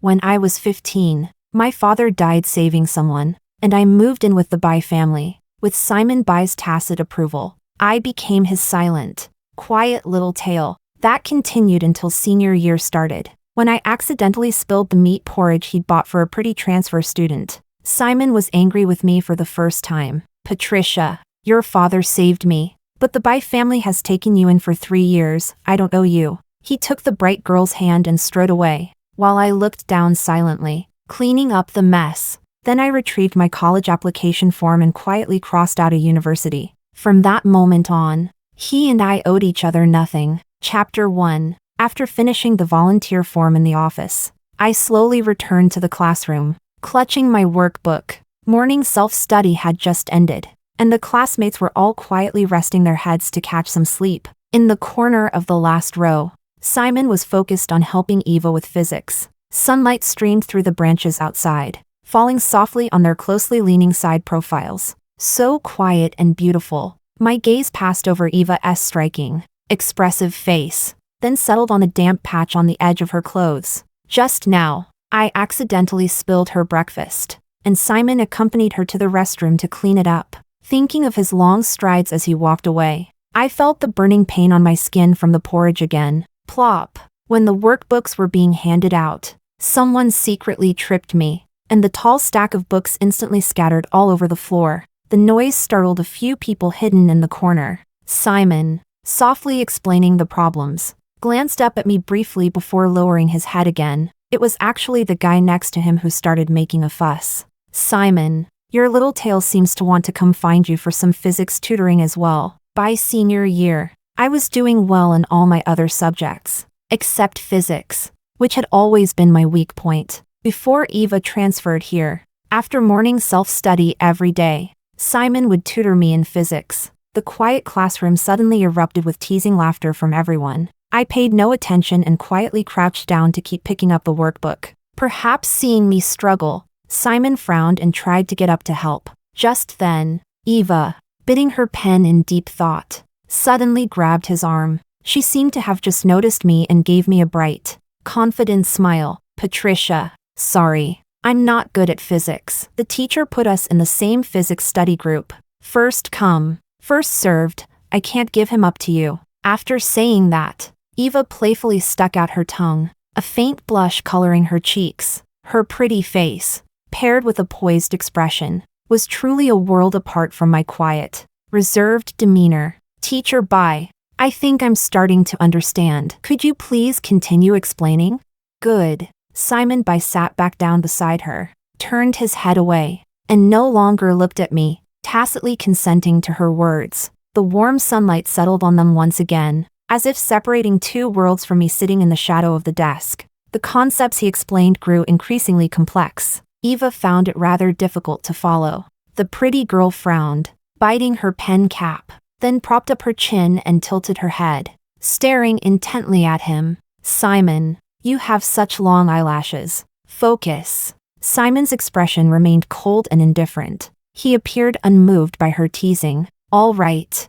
When I was 15, my father died saving someone, and I moved in with the Bai family. With Simon Bai's tacit approval, I became his silent, quiet little tail. That continued until senior year started, when I accidentally spilled the meat porridge he'd bought for a pretty transfer student. Simon was angry with me for the first time. Patricia, your father saved me, but the Bai family has taken you in for 3 years. I don't owe you. He took the bright girl's hand and strode away, while I looked down silently, cleaning up the mess. Then I retrieved my college application form and quietly crossed out a university. From that moment on, he and I owed each other nothing. Chapter 1. After finishing the volunteer form in the office, I slowly returned to the classroom, clutching my workbook. Morning self-study had just ended, and the classmates were all quietly resting their heads to catch some sleep. In the corner of the last row, Simon was focused on helping Eva with physics. Sunlight streamed through the branches outside, falling softly on their closely leaning side profiles. So quiet and beautiful. My gaze passed over Eva's striking, expressive face, then settled on a damp patch on the edge of her clothes. Just now, I accidentally spilled her breakfast, and Simon accompanied her to the restroom to clean it up. Thinking of his long strides as he walked away, I felt the burning pain on my skin from the porridge again. Plop. When the workbooks were being handed out, someone secretly tripped me, and the tall stack of books instantly scattered all over the floor. The noise startled a few people hidden in the corner. Simon, softly explaining the problems, glanced up at me briefly before lowering his head again. It was actually the guy next to him who started making a fuss. Simon, your little tail seems to want to come find you for some physics tutoring as well. By senior year, I was doing well in all my other subjects, except physics, which had always been my weak point. Before Eva transferred here, after morning self-study every day, Simon would tutor me in physics. The quiet classroom suddenly erupted with teasing laughter from everyone. I paid no attention and quietly crouched down to keep picking up the workbook. Perhaps seeing me struggle, Simon frowned and tried to get up to help. Just then, Eva, biting her pen in deep thought, suddenly grabbed his arm. She seemed to have just noticed me and gave me a bright, confident smile. Patricia, sorry, I'm not good at physics. The teacher put us in the same physics study group. First come, first served. I can't give him up to you. After saying that, Eva playfully stuck out her tongue, a faint blush coloring her cheeks. Her pretty face, paired with a poised expression, was truly a world apart from my quiet, reserved demeanor. Teacher Bai, I think I'm starting to understand. Could you please continue explaining? Good. Simon Bai sat back down beside her, turned his head away, and no longer looked at me, tacitly consenting to her words. The warm sunlight settled on them once again, as if separating two worlds from me sitting in the shadow of the desk. The concepts he explained grew increasingly complex. Eva found it rather difficult to follow. The pretty girl frowned, biting her pen cap, then propped up her chin and tilted her head, staring intently at him. Simon, you have such long eyelashes. Focus. Simon's expression remained cold and indifferent. He appeared unmoved by her teasing. All right,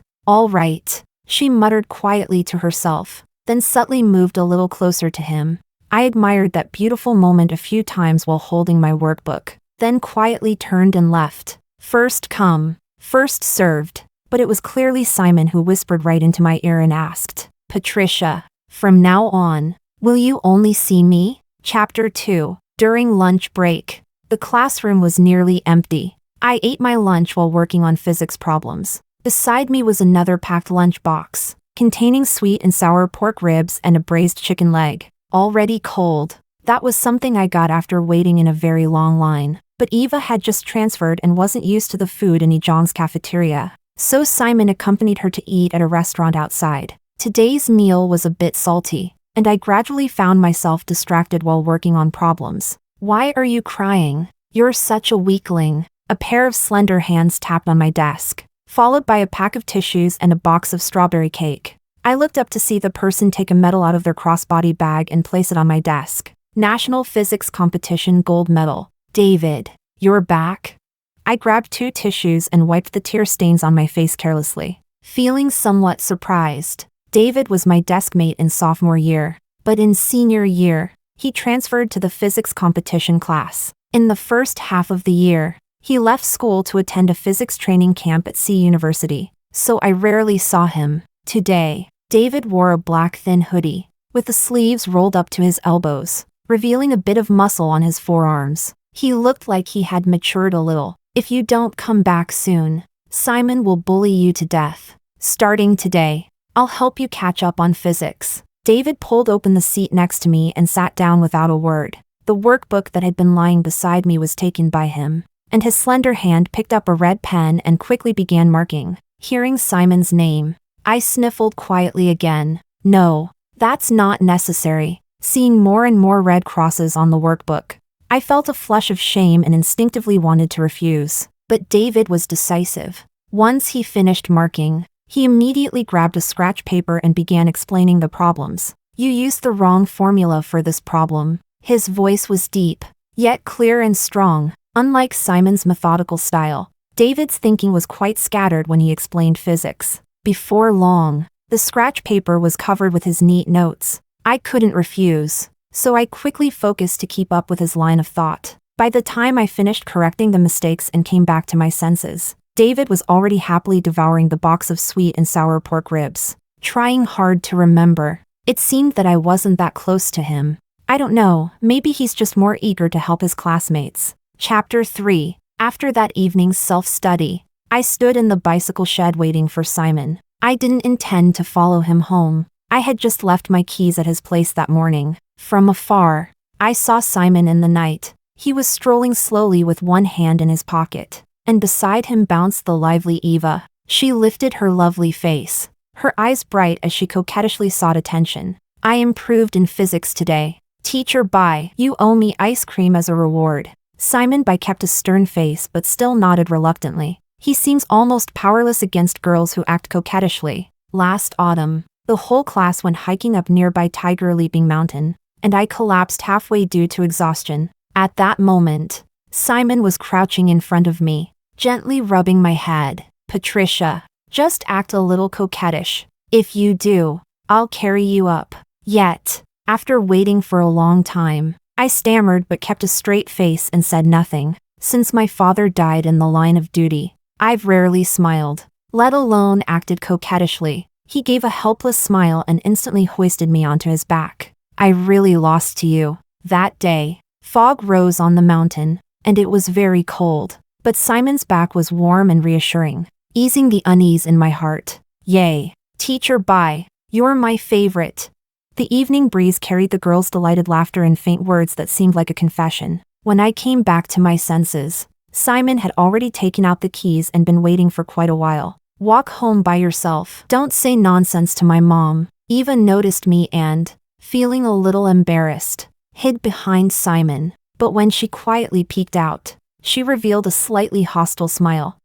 she muttered quietly to herself, then subtly moved a little closer to him. I admired that beautiful moment a few times while holding my workbook, then quietly turned and left. First come, first served. But it was clearly Simon who whispered right into my ear and asked, Patricia, from now on, will you only see me? Chapter 2. During lunch break, the classroom was nearly empty. I ate my lunch while working on physics problems. Beside me was another packed lunchbox, containing sweet and sour pork ribs and a braised chicken leg, already cold. That was something I got after waiting in a very long line. But Eva had just transferred and wasn't used to the food in Ijong's cafeteria, so Simon accompanied her to eat at a restaurant outside. Today's meal was a bit salty, and I gradually found myself distracted while working on problems. Why are you crying? You're such a weakling. A pair of slender hands tapped on my desk, followed by a pack of tissues and a box of strawberry cake. I looked up to see the person take a medal out of their crossbody bag and place it on my desk. National Physics Competition Gold Medal. David, you're back? I grabbed 2 tissues and wiped the tear stains on my face carelessly, feeling somewhat surprised. David was my desk mate in sophomore year, but in senior year, he transferred to the physics competition class. In the first half of the year, he left school to attend a physics training camp at C University, so I rarely saw him. Today, David wore a black thin hoodie, with the sleeves rolled up to his elbows, revealing a bit of muscle on his forearms. He looked like he had matured a little. If you don't come back soon, Simon will bully you to death. Starting today, I'll help you catch up on physics. David pulled open the seat next to me and sat down without a word. The workbook that had been lying beside me was taken by him, and his slender hand picked up a red pen and quickly began marking. Hearing Simon's name, I sniffled quietly again. No, that's not necessary. Seeing more and more red crosses on the workbook, I felt a flush of shame and instinctively wanted to refuse. But David was decisive. Once he finished marking, he immediately grabbed a scratch paper and began explaining the problems. You used the wrong formula for this problem. His voice was deep, yet clear and strong. Unlike Simon's methodical style, David's thinking was quite scattered when he explained physics. Before long, the scratch paper was covered with his neat notes. I couldn't refuse, so I quickly focused to keep up with his line of thought. By the time I finished correcting the mistakes and came back to my senses, David was already happily devouring the box of sweet and sour pork ribs. Trying hard to remember, it seemed that I wasn't that close to him. I don't know, maybe he's just more eager to help his classmates. Chapter 3. After that evening's self-study, I stood in the bicycle shed waiting for Simon. I didn't intend to follow him home. I had just left my keys at his place that morning. From afar, I saw Simon in the night. He was strolling slowly with one hand in his pocket, and beside him bounced the lively Eva. She lifted her lovely face, her eyes bright as she coquettishly sought attention. I improved in physics today. Teacher Bai, you owe me ice cream as a reward. Simon Bai kept a stern face but still nodded reluctantly. He seems almost powerless against girls who act coquettishly. Last autumn, the whole class went hiking up nearby Tiger Leaping Mountain, and I collapsed halfway due to exhaustion. At that moment, Simon was crouching in front of me, gently rubbing my head. Patricia, just act a little coquettish. If you do, I'll carry you up. Yet, after waiting for a long time, I stammered but kept a straight face and said nothing. Since my father died in the line of duty, I've rarely smiled, let alone acted coquettishly. He gave a helpless smile and instantly hoisted me onto his back. I really lost to you. That day, fog rose on the mountain, and it was very cold, but Simon's back was warm and reassuring, easing the unease in my heart. Yay, Teacher Bai, you're my favorite. The evening breeze carried the girls' delighted laughter and faint words that seemed like a confession. When I came back to my senses, Simon had already taken out the keys and been waiting for quite a while. Walk home by yourself. Don't say nonsense to my mom. Eva noticed me and, feeling a little embarrassed, hid behind Simon. But when she quietly peeked out, she revealed a slightly hostile smile.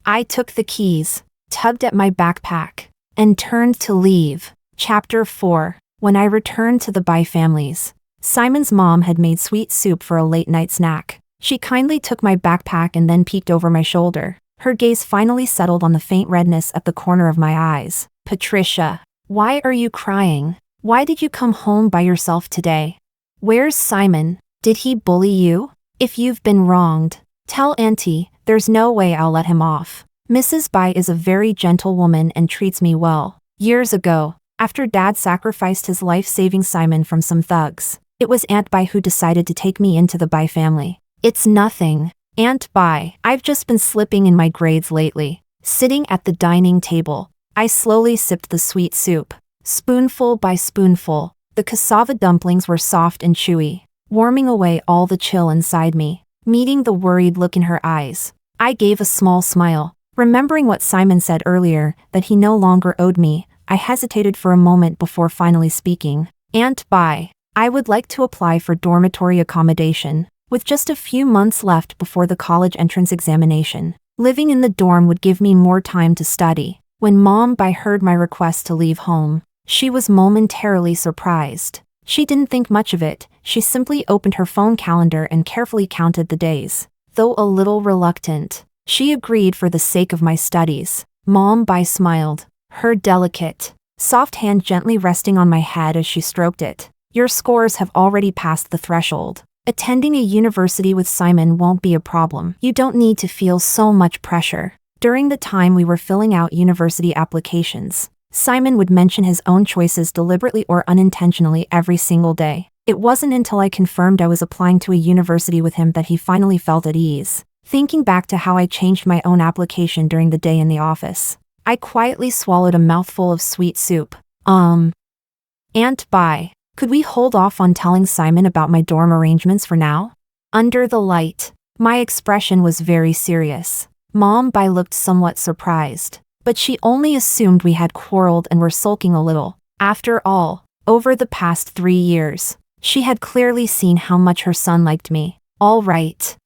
I took the keys, tugged at my backpack, and turned to leave. Chapter 4. When I returned to the Bai families, Simon's mom had made sweet soup for a late-night snack. She kindly took my backpack and then peeked over my shoulder. Her gaze finally settled on the faint redness at the corner of my eyes. Patricia, why are you crying? Why did you come home by yourself today? Where's Simon? Did he bully you? If you've been wronged, tell Auntie. There's no way I'll let him off. Mrs. Bai is a very gentle woman and treats me well. Years ago, after Dad sacrificed his life saving Simon from some thugs, it was Aunt Bai who decided to take me into the Bai family. It's nothing, Aunt Bai. I've just been slipping in my grades lately. Sitting at the dining table, I slowly sipped the sweet soup. Spoonful by spoonful, the cassava dumplings were soft and chewy, warming away all the chill inside me. Meeting the worried look in her eyes, I gave a small smile. Remembering what Simon said earlier, that he no longer owed me, I hesitated for a moment before finally speaking. Aunt Bai, I would like to apply for dormitory accommodation. With just a few months left before the college entrance examination, living in the dorm would give me more time to study. When Mom Bai heard my request to leave home, she was momentarily surprised. She didn't think much of it. She simply opened her phone calendar and carefully counted the days. Though a little reluctant, she agreed for the sake of my studies. Mom Bai smiled, her delicate, soft hand gently resting on my head as she stroked it. Your scores have already passed the threshold. Attending a university with Simon won't be a problem. You don't need to feel so much pressure. During the time we were filling out university applications, Simon would mention his own choices deliberately or unintentionally every single day. It wasn't until I confirmed I was applying to a university with him that he finally felt at ease. Thinking back to how I changed my own application during the day in the office, I quietly swallowed a mouthful of sweet soup. Aunt Bai, could we hold off on telling Simon about my dorm arrangements for now? Under the light, my expression was very serious. Mom Bai looked somewhat surprised, but she only assumed we had quarreled and were sulking a little. After all, over the past 3 years, she had clearly seen how much her son liked me. All right.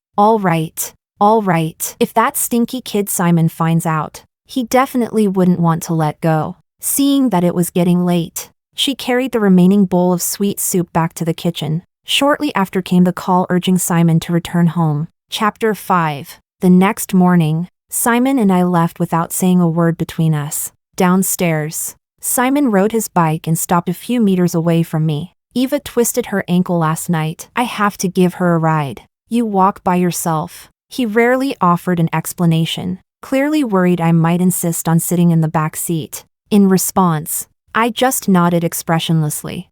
If that stinky kid Simon finds out, he definitely wouldn't want to let go. Seeing that it was getting late, she carried the remaining bowl of sweet soup back to the kitchen. Shortly after came the call urging Simon to return home. Chapter 5. The next morning, Simon and I left without saying a word between us. Downstairs, Simon rode his bike and stopped a few meters away from me. Eva twisted her ankle last night. I have to give her a ride. You walk by yourself. He rarely offered an explanation, clearly worried I might insist on sitting in the back seat. In response, I just nodded expressionlessly.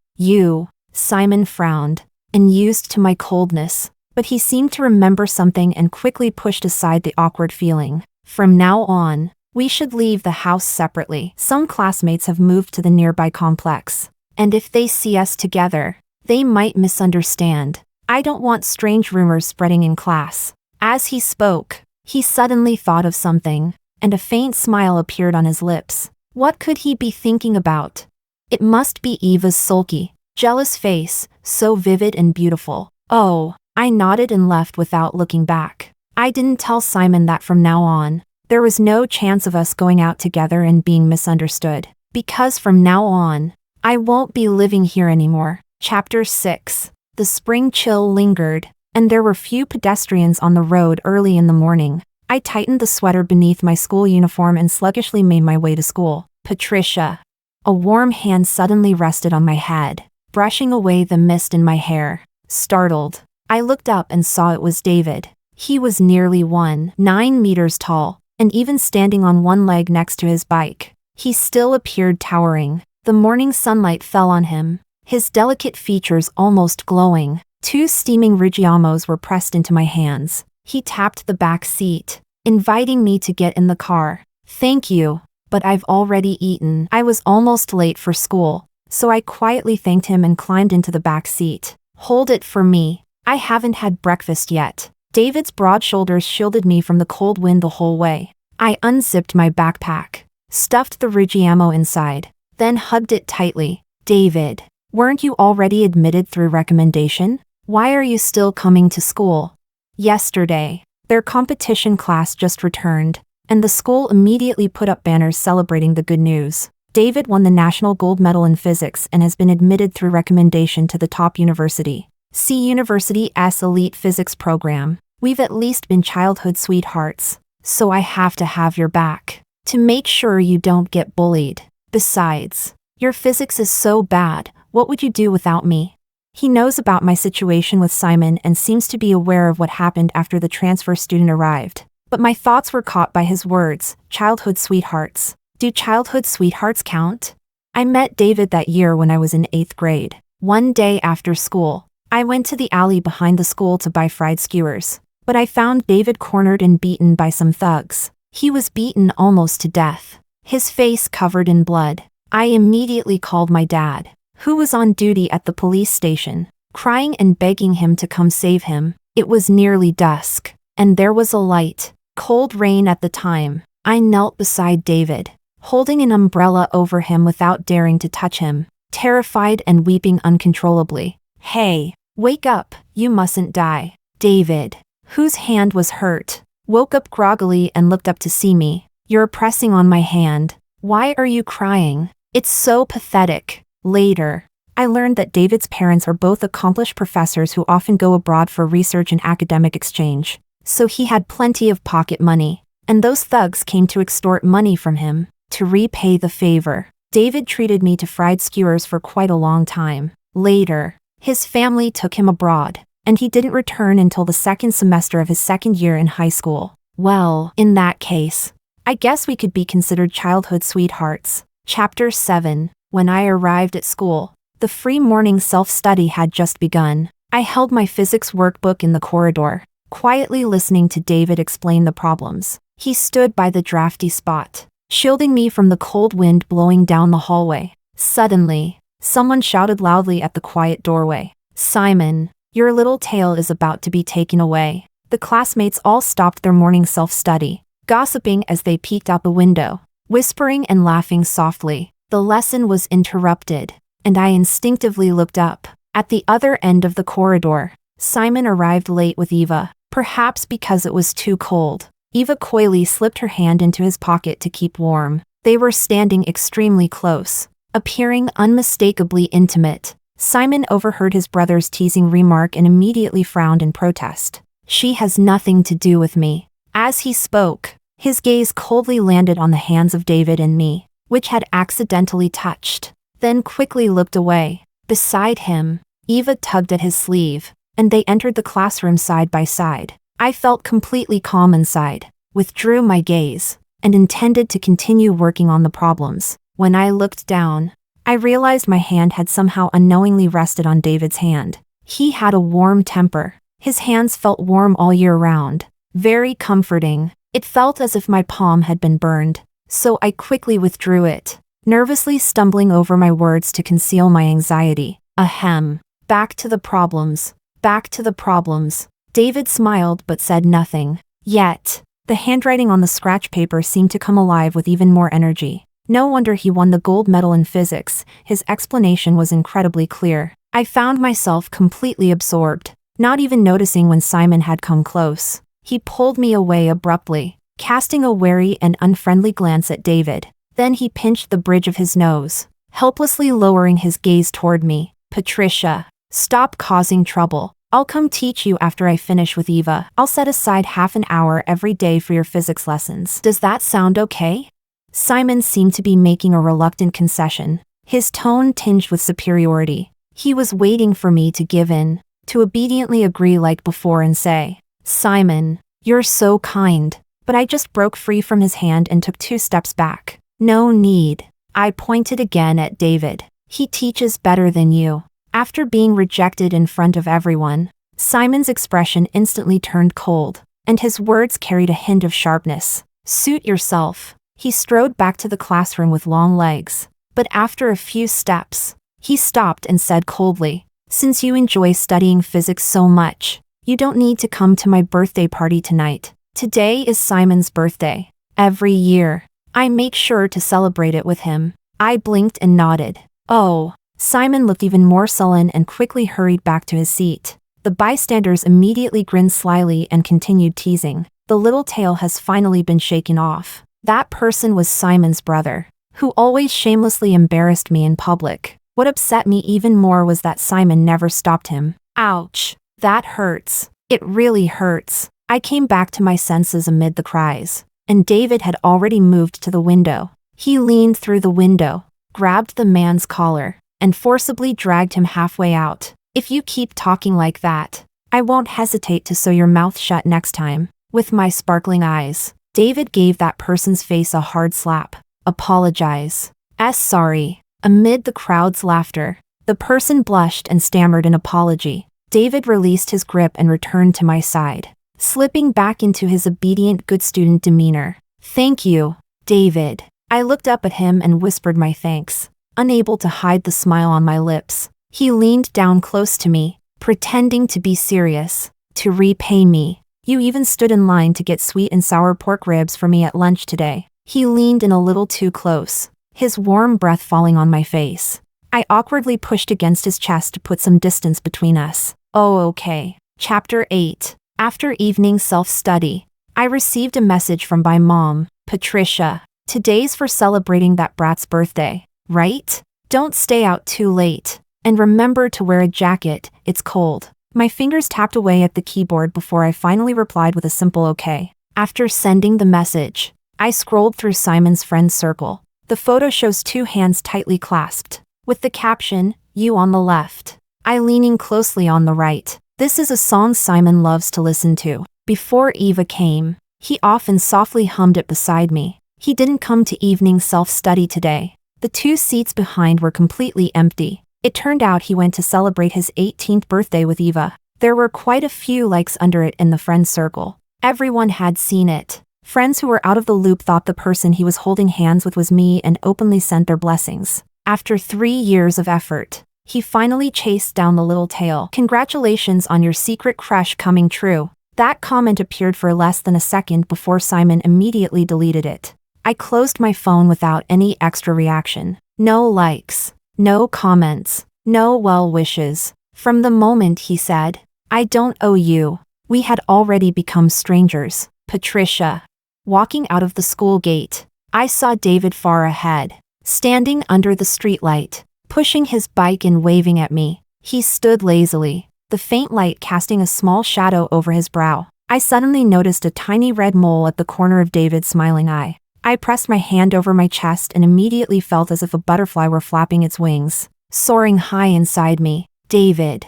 Simon frowned, unused to my coldness, but he seemed to remember something and quickly pushed aside the awkward feeling. From now on, we should leave the house separately. Some classmates have moved to the nearby complex, and if they see us together, they might misunderstand. I don't want strange rumors spreading in class. As he spoke, he suddenly thought of something, and a faint smile appeared on his lips. What could he be thinking about? It must be Eva's sulky, jealous face, so vivid and beautiful. Oh, I nodded and left without looking back. I didn't tell Simon that from now on, there was no chance of us going out together and being misunderstood. Because from now on, I won't be living here anymore. Chapter 6. The spring chill lingered, and there were few pedestrians on the road early in the morning. I tightened the sweater beneath my school uniform and sluggishly made my way to school. Patricia. A warm hand suddenly rested on my head, brushing away the mist in my hair. Startled, I looked up and saw it was David. He was nearly 1.9 meters tall, and even standing on one leg next to his bike, he still appeared towering. The morning sunlight fell on him, his delicate features almost glowing. 2 steaming rigiamos were pressed into my hands. He tapped the back seat, inviting me to get in the car. Thank you, but I've already eaten. I was almost late for school, so I quietly thanked him and climbed into the back seat. Hold it for me. I haven't had breakfast yet. David's broad shoulders shielded me from the cold wind the whole way. I unzipped my backpack, stuffed the rigiamo inside, then hugged it tightly. David, weren't you already admitted through recommendation? Why are you still coming to school? Yesterday, their competition class just returned, and the school immediately put up banners celebrating the good news. David won the national gold medal in physics and has been admitted through recommendation to the top university. See University's elite physics program. We've at least been childhood sweethearts, so I have to have your back, to make sure you don't get bullied. Besides, your physics is so bad, what would you do without me? He knows about my situation with Simon and seems to be aware of what happened after the transfer student arrived. But my thoughts were caught by his words, childhood sweethearts. Do childhood sweethearts count? I met David that year when I was in 8th grade. One day after school, I went to the alley behind the school to buy fried skewers. But I found David cornered and beaten by some thugs. He was beaten almost to death, his face covered in blood. I immediately called my dad, who was on duty at the police station, crying and begging him to come save him. It was nearly dusk, and there was a light, cold rain at the time. I knelt beside David, holding an umbrella over him without daring to touch him, terrified and weeping uncontrollably. Hey, wake up, you mustn't die. David, whose hand was hurt, woke up groggily and looked up to see me. You're pressing on my hand. Why are you crying? It's so pathetic. Later, I learned that David's parents are both accomplished professors who often go abroad for research and academic exchange, so he had plenty of pocket money, and those thugs came to extort money from him. To repay the favor, David treated me to fried skewers for quite a long time. Later, his family took him abroad, and he didn't return until the second semester of his second year in high school. Well, in that case, I guess we could be considered childhood sweethearts. Chapter 7. When I arrived at school, the free morning self-study had just begun. I held my physics workbook in the corridor, quietly listening to David explain the problems. He stood by the drafty spot, shielding me from the cold wind blowing down the hallway. Suddenly, someone shouted loudly at the quiet doorway, "Simon, your little tail is about to be taken away." The classmates all stopped their morning self-study, gossiping as they peeked out the window, whispering and laughing softly. The lesson was interrupted, and I instinctively looked up. At the other end of the corridor, Simon arrived late with Eva, perhaps because it was too cold. Eva coyly slipped her hand into his pocket to keep warm. They were standing extremely close, appearing unmistakably intimate. Simon overheard his brother's teasing remark and immediately frowned in protest. "She has nothing to do with me." As he spoke, his gaze coldly landed on the hands of David and me, which had accidentally touched, then quickly looked away. Beside him, Eva tugged at his sleeve, and they entered the classroom side by side. I felt completely calm inside, withdrew my gaze, and intended to continue working on the problems. When I looked down, I realized my hand had somehow unknowingly rested on David's hand. He had a warm temper. His hands felt warm all year round. Very comforting. It felt as if my palm had been burned, so I quickly withdrew it, nervously stumbling over my words to conceal my anxiety. Ahem. Back to the problems. Back to the problems. David smiled but said nothing. Yet, the handwriting on the scratch paper seemed to come alive with even more energy. No wonder he won the gold medal in physics. His explanation was incredibly clear. I found myself completely absorbed, not even noticing when Simon had come close. He pulled me away abruptly, casting a wary and unfriendly glance at David. Then he pinched the bridge of his nose, helplessly lowering his gaze toward me. "Patricia, stop causing trouble. I'll come teach you after I finish with Eva. I'll set aside half an hour every day for your physics lessons. Does that sound okay?" Simon seemed to be making a reluctant concession, his tone tinged with superiority. He was waiting for me to give in, to obediently agree like before and say, "Simon, you're so kind." But I just broke free from his hand and took 2 steps back. "No need." I pointed again at David. "He teaches better than you." After being rejected in front of everyone, Simon's expression instantly turned cold, and his words carried a hint of sharpness. "Suit yourself." He strode back to the classroom with long legs, but after a few steps, he stopped and said coldly, "Since you enjoy studying physics so much, you don't need to come to my birthday party tonight. Today is Simon's birthday. Every year, I make sure to celebrate it with him." I blinked and nodded. "Oh." Simon looked even more sullen and quickly hurried back to his seat. The bystanders immediately grinned slyly and continued teasing. "The little tail has finally been shaken off." That person was Simon's brother, who always shamelessly embarrassed me in public. What upset me even more was that Simon never stopped him. Ouch. That hurts. It really hurts. I came back to my senses amid the cries, and David had already moved to the window. He leaned through the window, grabbed the man's collar, and forcibly dragged him halfway out. "If you keep talking like that, I won't hesitate to sew your mouth shut next time." With my sparkling eyes, David gave that person's face a hard slap. "Apologize." Sorry." Amid the crowd's laughter, the person blushed and stammered an apology. David released his grip and returned to my side, slipping back into his obedient good student demeanor. "Thank you, David." I looked up at him and whispered my thanks, unable to hide the smile on my lips. He leaned down close to me, pretending to be serious. "To repay me, you even stood in line to get sweet and sour pork ribs for me at lunch today." He leaned in a little too close, his warm breath falling on my face. I awkwardly pushed against his chest to put some distance between us. Oh, okay. Chapter 8. After evening self-study, I received a message from my mom. "Patricia, today's for celebrating that brat's birthday, right? Don't stay out too late. And remember to wear a jacket, it's cold." My fingers tapped away at the keyboard before I finally replied with a simple okay. After sending the message, I scrolled through Simon's friends circle. The photo shows 2 hands tightly clasped, with the caption, "You on the left, I leaning closely on the right." This is a song Simon loves to listen to. Before Eva came, he often softly hummed it beside me. He didn't come to evening self-study today. The 2 seats behind were completely empty. It turned out he went to celebrate his 18th birthday with Eva. There were quite a few likes under it in the friend circle. Everyone had seen it. Friends who were out of the loop thought the person he was holding hands with was me and openly sent their blessings. After 3 years of effort, he finally chased down the little tail. "Congratulations on your secret crush coming true." That comment appeared for less than a second before Simon immediately deleted it. I closed my phone without any extra reaction. No likes, no comments, no well wishes. From the moment he said, "I don't owe you," we had already become strangers. Patricia. Walking out of the school gate, I saw David far ahead, standing under the streetlight, pushing his bike and waving at me. He stood lazily, the faint light casting a small shadow over his brow. I suddenly noticed a tiny red mole at the corner of David's smiling eye. I pressed my hand over my chest and immediately felt as if a butterfly were flapping its wings, soaring high inside me. "David."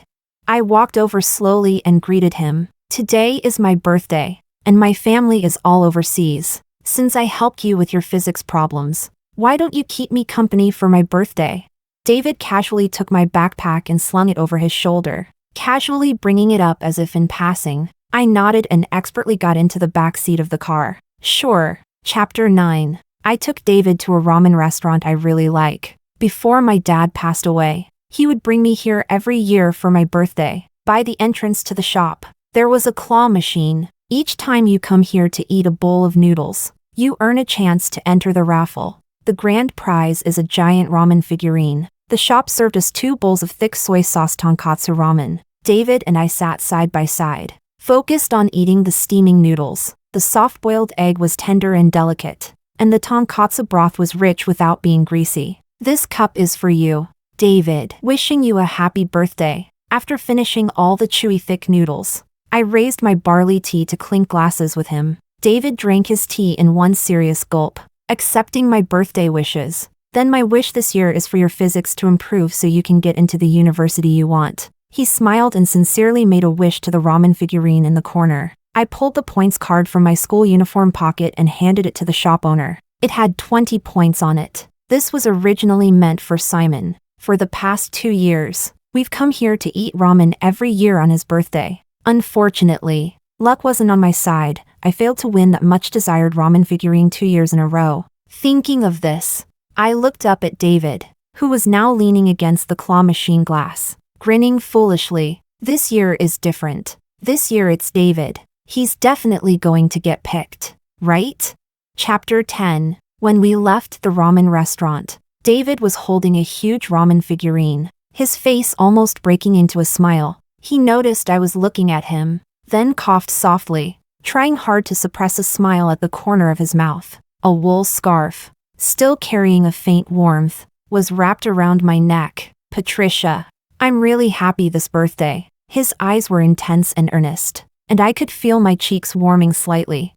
I walked over slowly and greeted him. "Today is my birthday, and my family is all overseas. Since I helped you with your physics problems, why don't you keep me company for my birthday?" David casually took my backpack and slung it over his shoulder, casually bringing it up as if in passing. I nodded and expertly got into the back seat of the car. "Sure." Chapter 9. I took David to a ramen restaurant I really like. Before my dad passed away, he would bring me here every year for my birthday. By the entrance to the shop, there was a claw machine. Each time you come here to eat a bowl of noodles, you earn a chance to enter the raffle. The grand prize is a giant ramen figurine. The shop served us 2 bowls of thick soy sauce tonkatsu ramen. David and I sat side by side, focused on eating the steaming noodles. The soft-boiled egg was tender and delicate, and the tonkatsu broth was rich without being greasy. "This cup is for you, David. Wishing you a happy birthday." After finishing all the chewy thick noodles, I raised my barley tea to clink glasses with him. David drank his tea in one serious gulp, accepting my birthday wishes. "Then my wish this year is for your physics to improve so you can get into the university you want." He smiled and sincerely made a wish to the ramen figurine in the corner. I pulled the points card from my school uniform pocket and handed it to the shop owner. It had 20 points on it. This was originally meant for Simon. For the past 2 years, we've come here to eat ramen every year on his birthday. Unfortunately, luck wasn't on my side. I failed to win that much-desired ramen figurine 2 years in a row. Thinking of this, I looked up at David, who was now leaning against the claw machine glass, grinning foolishly. "This year is different. This year it's David. He's definitely going to get picked, right?" Chapter 10. When we left the ramen restaurant, David was holding a huge ramen figurine, his face almost breaking into a smile. He noticed I was looking at him, then coughed softly, trying hard to suppress a smile at the corner of his mouth. A wool scarf, still carrying a faint warmth, was wrapped around my neck. "Patricia, I'm really happy this birthday." His eyes were intense and earnest, and I could feel my cheeks warming slightly.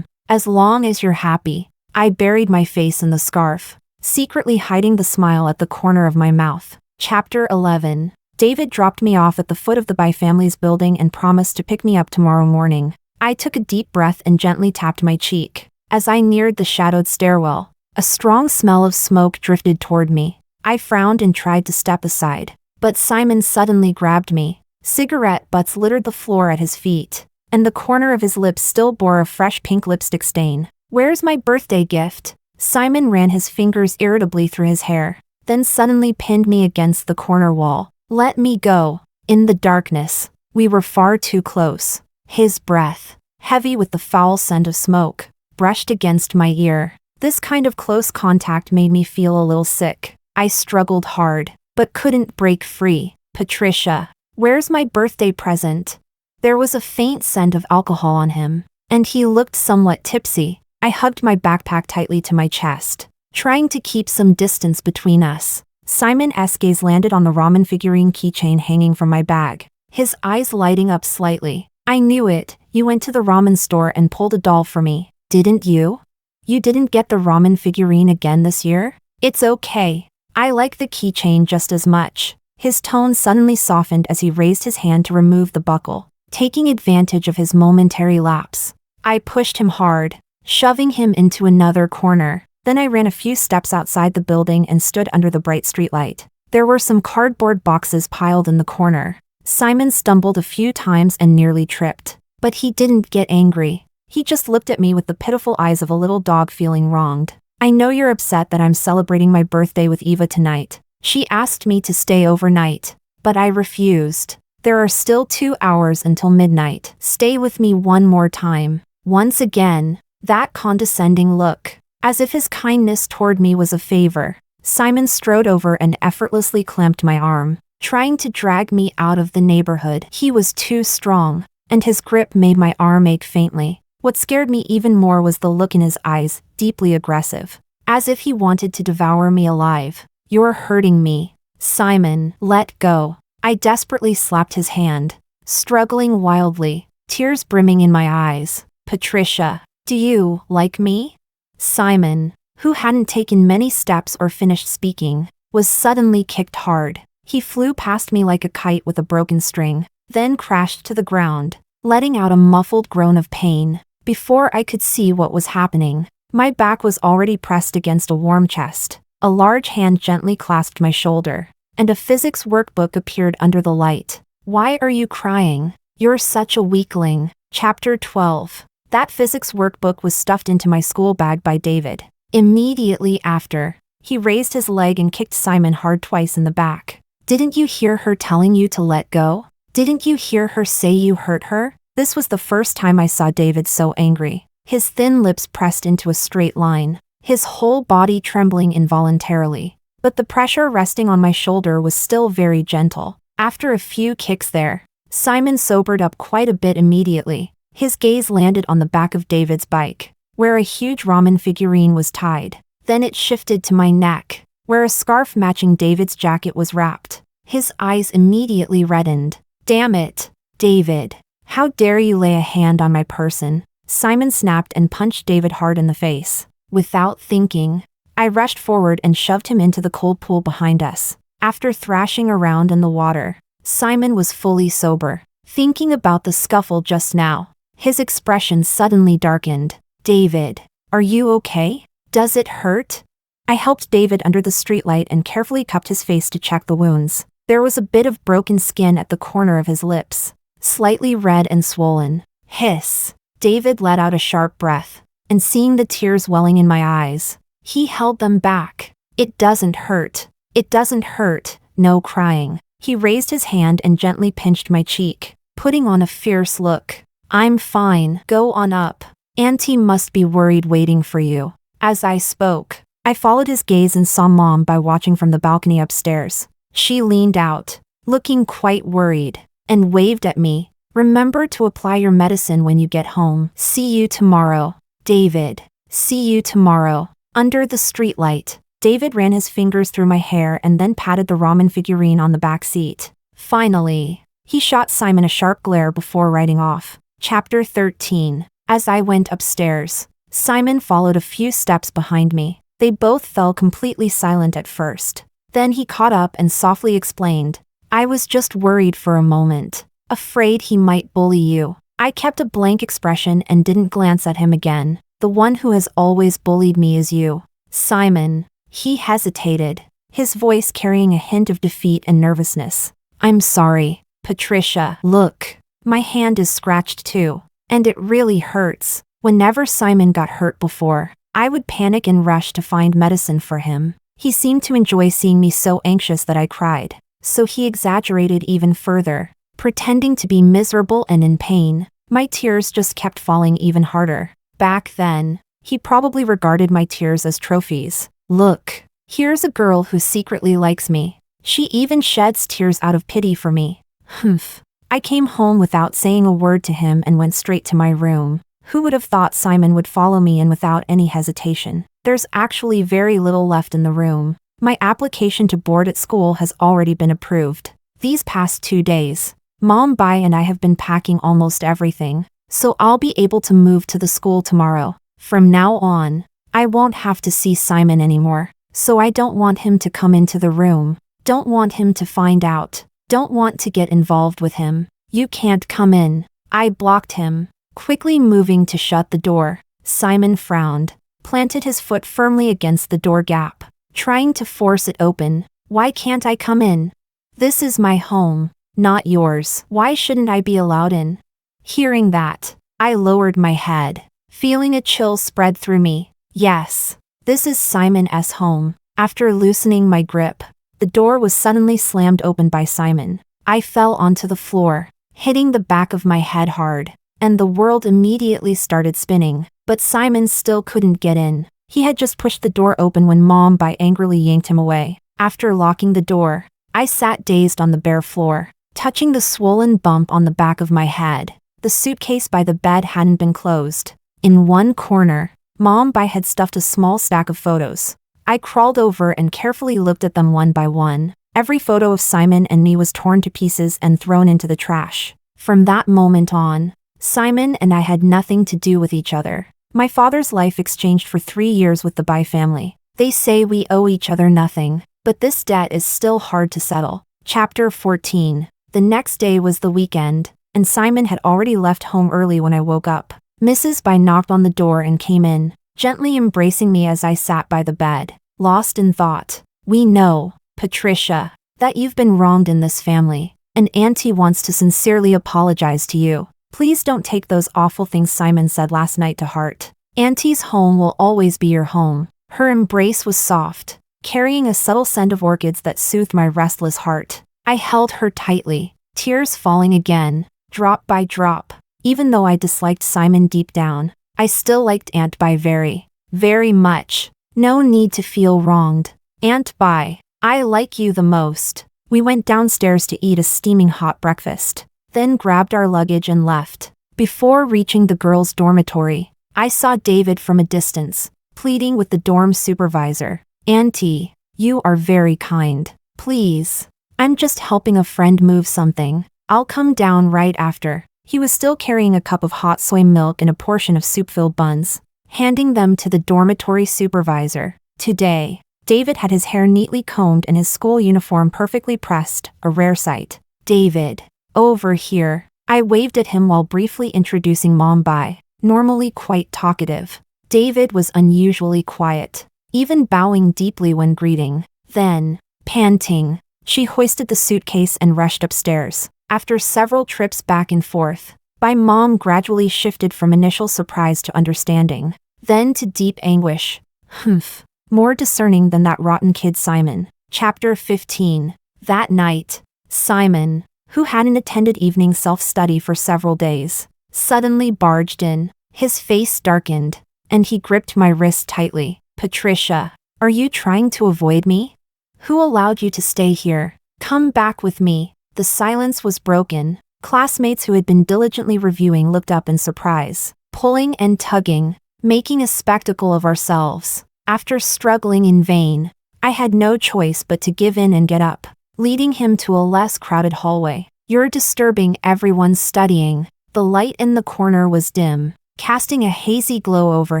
As long as you're happy." I buried my face in the scarf, secretly hiding the smile at the corner of my mouth. Chapter 11. David dropped me off at the foot of the Bai family's building and promised to pick me up tomorrow morning. I took a deep breath and gently tapped my cheek. As I neared the shadowed stairwell, a strong smell of smoke drifted toward me. I frowned and tried to step aside, but Simon suddenly grabbed me. Cigarette butts littered the floor at his feet, and the corner of his lips still bore a fresh pink lipstick stain. "Where's my birthday gift?" Simon ran his fingers irritably through his hair, then suddenly pinned me against the corner wall. "Let me go." In the darkness, we were far too close. His breath, heavy with the foul scent of smoke, brushed against my ear. This kind of close contact made me feel a little sick. I struggled hard, but couldn't break free. "Patricia, where's my birthday present?" There was a faint scent of alcohol on him, and he looked somewhat tipsy. I hugged my backpack tightly to my chest, trying to keep some distance between us. Simon's gaze landed on the ramen figurine keychain hanging from my bag, his eyes lighting up slightly. "I knew it. You went to the ramen store and pulled a doll for me, didn't you? You didn't get the ramen figurine again this year?" "It's okay. I like the keychain just as much. His tone suddenly softened as he raised his hand to remove the buckle, taking advantage of his momentary lapse. I pushed him hard, shoving him into another corner. Then I ran a few steps outside the building and stood under the bright streetlight. There were some cardboard boxes piled in the corner. Simon stumbled a few times and nearly tripped. But he didn't get angry. He just looked at me with the pitiful eyes of a little dog feeling wronged. I know you're upset that I'm celebrating my birthday with Eva tonight. She asked me to stay overnight, but I refused. There are still 2 hours until midnight. Stay with me one more time. Once again, that condescending look, as if his kindness toward me was a favor. Simon strode over and effortlessly clamped my arm, trying to drag me out of the neighborhood. He was too strong, and his grip made my arm ache faintly. What scared me even more was the look in his eyes, deeply aggressive, as if he wanted to devour me alive. You're hurting me. Simon, let go. I desperately slapped his hand, struggling wildly, tears brimming in my eyes. Patricia, do you like me? Simon, who hadn't taken many steps or finished speaking, was suddenly kicked hard. He flew past me like a kite with a broken string, then crashed to the ground, letting out a muffled groan of pain. Before I could see what was happening, my back was already pressed against a warm chest. A large hand gently clasped my shoulder, and a physics workbook appeared under the light. Why are you crying? You're such a weakling. Chapter 12. That physics workbook was stuffed into my school bag by David. Immediately after, he raised his leg and kicked Simon hard twice in the back. Didn't you hear her telling you to let go? Didn't you hear her say you hurt her? This was the first time I saw David so angry. His thin lips pressed into a straight line, his whole body trembling involuntarily. But the pressure resting on my shoulder was still very gentle. After a few kicks there, Simon sobered up quite a bit immediately. His gaze landed on the back of David's bike, where a huge ramen figurine was tied. Then it shifted to my neck, where a scarf matching David's jacket was wrapped. His eyes immediately reddened. Damn it, David. How dare you lay a hand on my person? Simon snapped and punched David hard in the face. Without thinking, I rushed forward and shoved him into the cold pool behind us. After thrashing around in the water, Simon was fully sober. Thinking about the scuffle just now, his expression suddenly darkened. David, are you okay? Does it hurt? I helped David under the streetlight and carefully cupped his face to check the wounds. There was a bit of broken skin at the corner of his lips, slightly red and swollen. Hiss. David let out a sharp breath, and seeing the tears welling in my eyes, he held them back. It doesn't hurt. It doesn't hurt. No crying. He raised his hand and gently pinched my cheek, putting on a fierce look. I'm fine. Go on up. Auntie must be worried waiting for you. As I spoke, I followed his gaze and saw Mom Bai watching from the balcony upstairs. She leaned out, looking quite worried, and waved at me. Remember to apply your medicine when you get home. See you tomorrow. David. See you tomorrow. Under the streetlight, David ran his fingers through my hair and then patted the ramen figurine on the back seat. Finally, he shot Simon a sharp glare before riding off. Chapter 13. As I went upstairs, Simon followed a few steps behind me. They both fell completely silent at first. Then he caught up and softly explained, I was just worried for a moment, afraid he might bully you. I kept a blank expression and didn't glance at him again. The one who has always bullied me is you, Simon. He hesitated, his voice carrying a hint of defeat and nervousness. I'm sorry, Patricia. Look, my hand is scratched too, and it really hurts. Whenever Simon got hurt before, I would panic and rush to find medicine for him. He seemed to enjoy seeing me so anxious that I cried, so he exaggerated even further, pretending to be miserable and in pain. My tears just kept falling even harder. Back then, he probably regarded my tears as trophies. Look, here's a girl who secretly likes me. She even sheds tears out of pity for me. Humph. I came home without saying a word to him and went straight to my room. Who would have thought Simon would follow me in without any hesitation? There's actually very little left in the room. My application to board at school has already been approved. These past 2 days, Mom Bai and I have been packing almost everything, so I'll be able to move to the school tomorrow. From now on, I won't have to see Simon anymore. So I don't want him to come into the room. Don't want him to find out. Don't want to get involved with him. You can't come in. I blocked him, quickly moving to shut the door. Simon frowned, planted his foot firmly against the door gap, trying to force it open. Why can't I come in? This is my home, not yours. Why shouldn't I be allowed in? Hearing that, I lowered my head, feeling a chill spread through me. Yes, this is Simon's home. After loosening my grip, the door was suddenly slammed open by Simon. I fell onto the floor, hitting the back of my head hard, and the world immediately started spinning. But Simon still couldn't get in. He had just pushed the door open when Mom Bai angrily yanked him away. After locking the door, I sat dazed on the bare floor, touching the swollen bump on the back of my head. The suitcase by the bed hadn't been closed. In one corner, Mom Bai had stuffed a small stack of photos. I crawled over and carefully looked at them one by one. Every photo of Simon and me was torn to pieces and thrown into the trash. From that moment on, Simon and I had nothing to do with each other. My father's life exchanged for 3 years with the Bai family. They say we owe each other nothing, but this debt is still hard to settle. Chapter 14. The next day was the weekend, and Simon had already left home early when I woke up. Mrs. Bai knocked on the door and came in, gently embracing me as I sat by the bed, lost in thought. We know, Patricia, that you've been wronged in this family, and Auntie wants to sincerely apologize to you. Please don't take those awful things Simon said last night to heart. Auntie's home will always be your home. Her embrace was soft, carrying a subtle scent of orchids that soothed my restless heart. I held her tightly, tears falling again, drop by drop. Even though I disliked Simon deep down, I still liked Aunt Bai very, very much. No need to feel wronged. Aunt Bai, I like you the most. We went downstairs to eat a steaming hot breakfast, then grabbed our luggage and left. Before reaching the girls' dormitory, I saw David from a distance, pleading with the dorm supervisor. Auntie, you are very kind. Please. I'm just helping a friend move something. I'll come down right after. He was still carrying a cup of hot soy milk and a portion of soup-filled buns, handing them to the dormitory supervisor. Today, David had his hair neatly combed and his school uniform perfectly pressed, a rare sight. David, over here. I waved at him while briefly introducing Mom Bai, normally quite talkative. David was unusually quiet, even bowing deeply when greeting. Then, panting, she hoisted the suitcase and rushed upstairs. After several trips back and forth, Bai Mom gradually shifted from initial surprise to understanding, then to deep anguish. Humph. More discerning than that rotten kid Simon. Chapter 15. That night, Simon, who hadn't attended evening self-study for several days, suddenly barged in. His face darkened, and he gripped my wrist tightly. Patricia, are you trying to avoid me? Who allowed you to stay here? Come back with me. The silence was broken. Classmates who had been diligently reviewing looked up in surprise, pulling and tugging, making a spectacle of ourselves. After struggling in vain, I had no choice but to give in and get up, leading him to a less crowded hallway. You're disturbing everyone's studying. The light in the corner was dim, casting a hazy glow over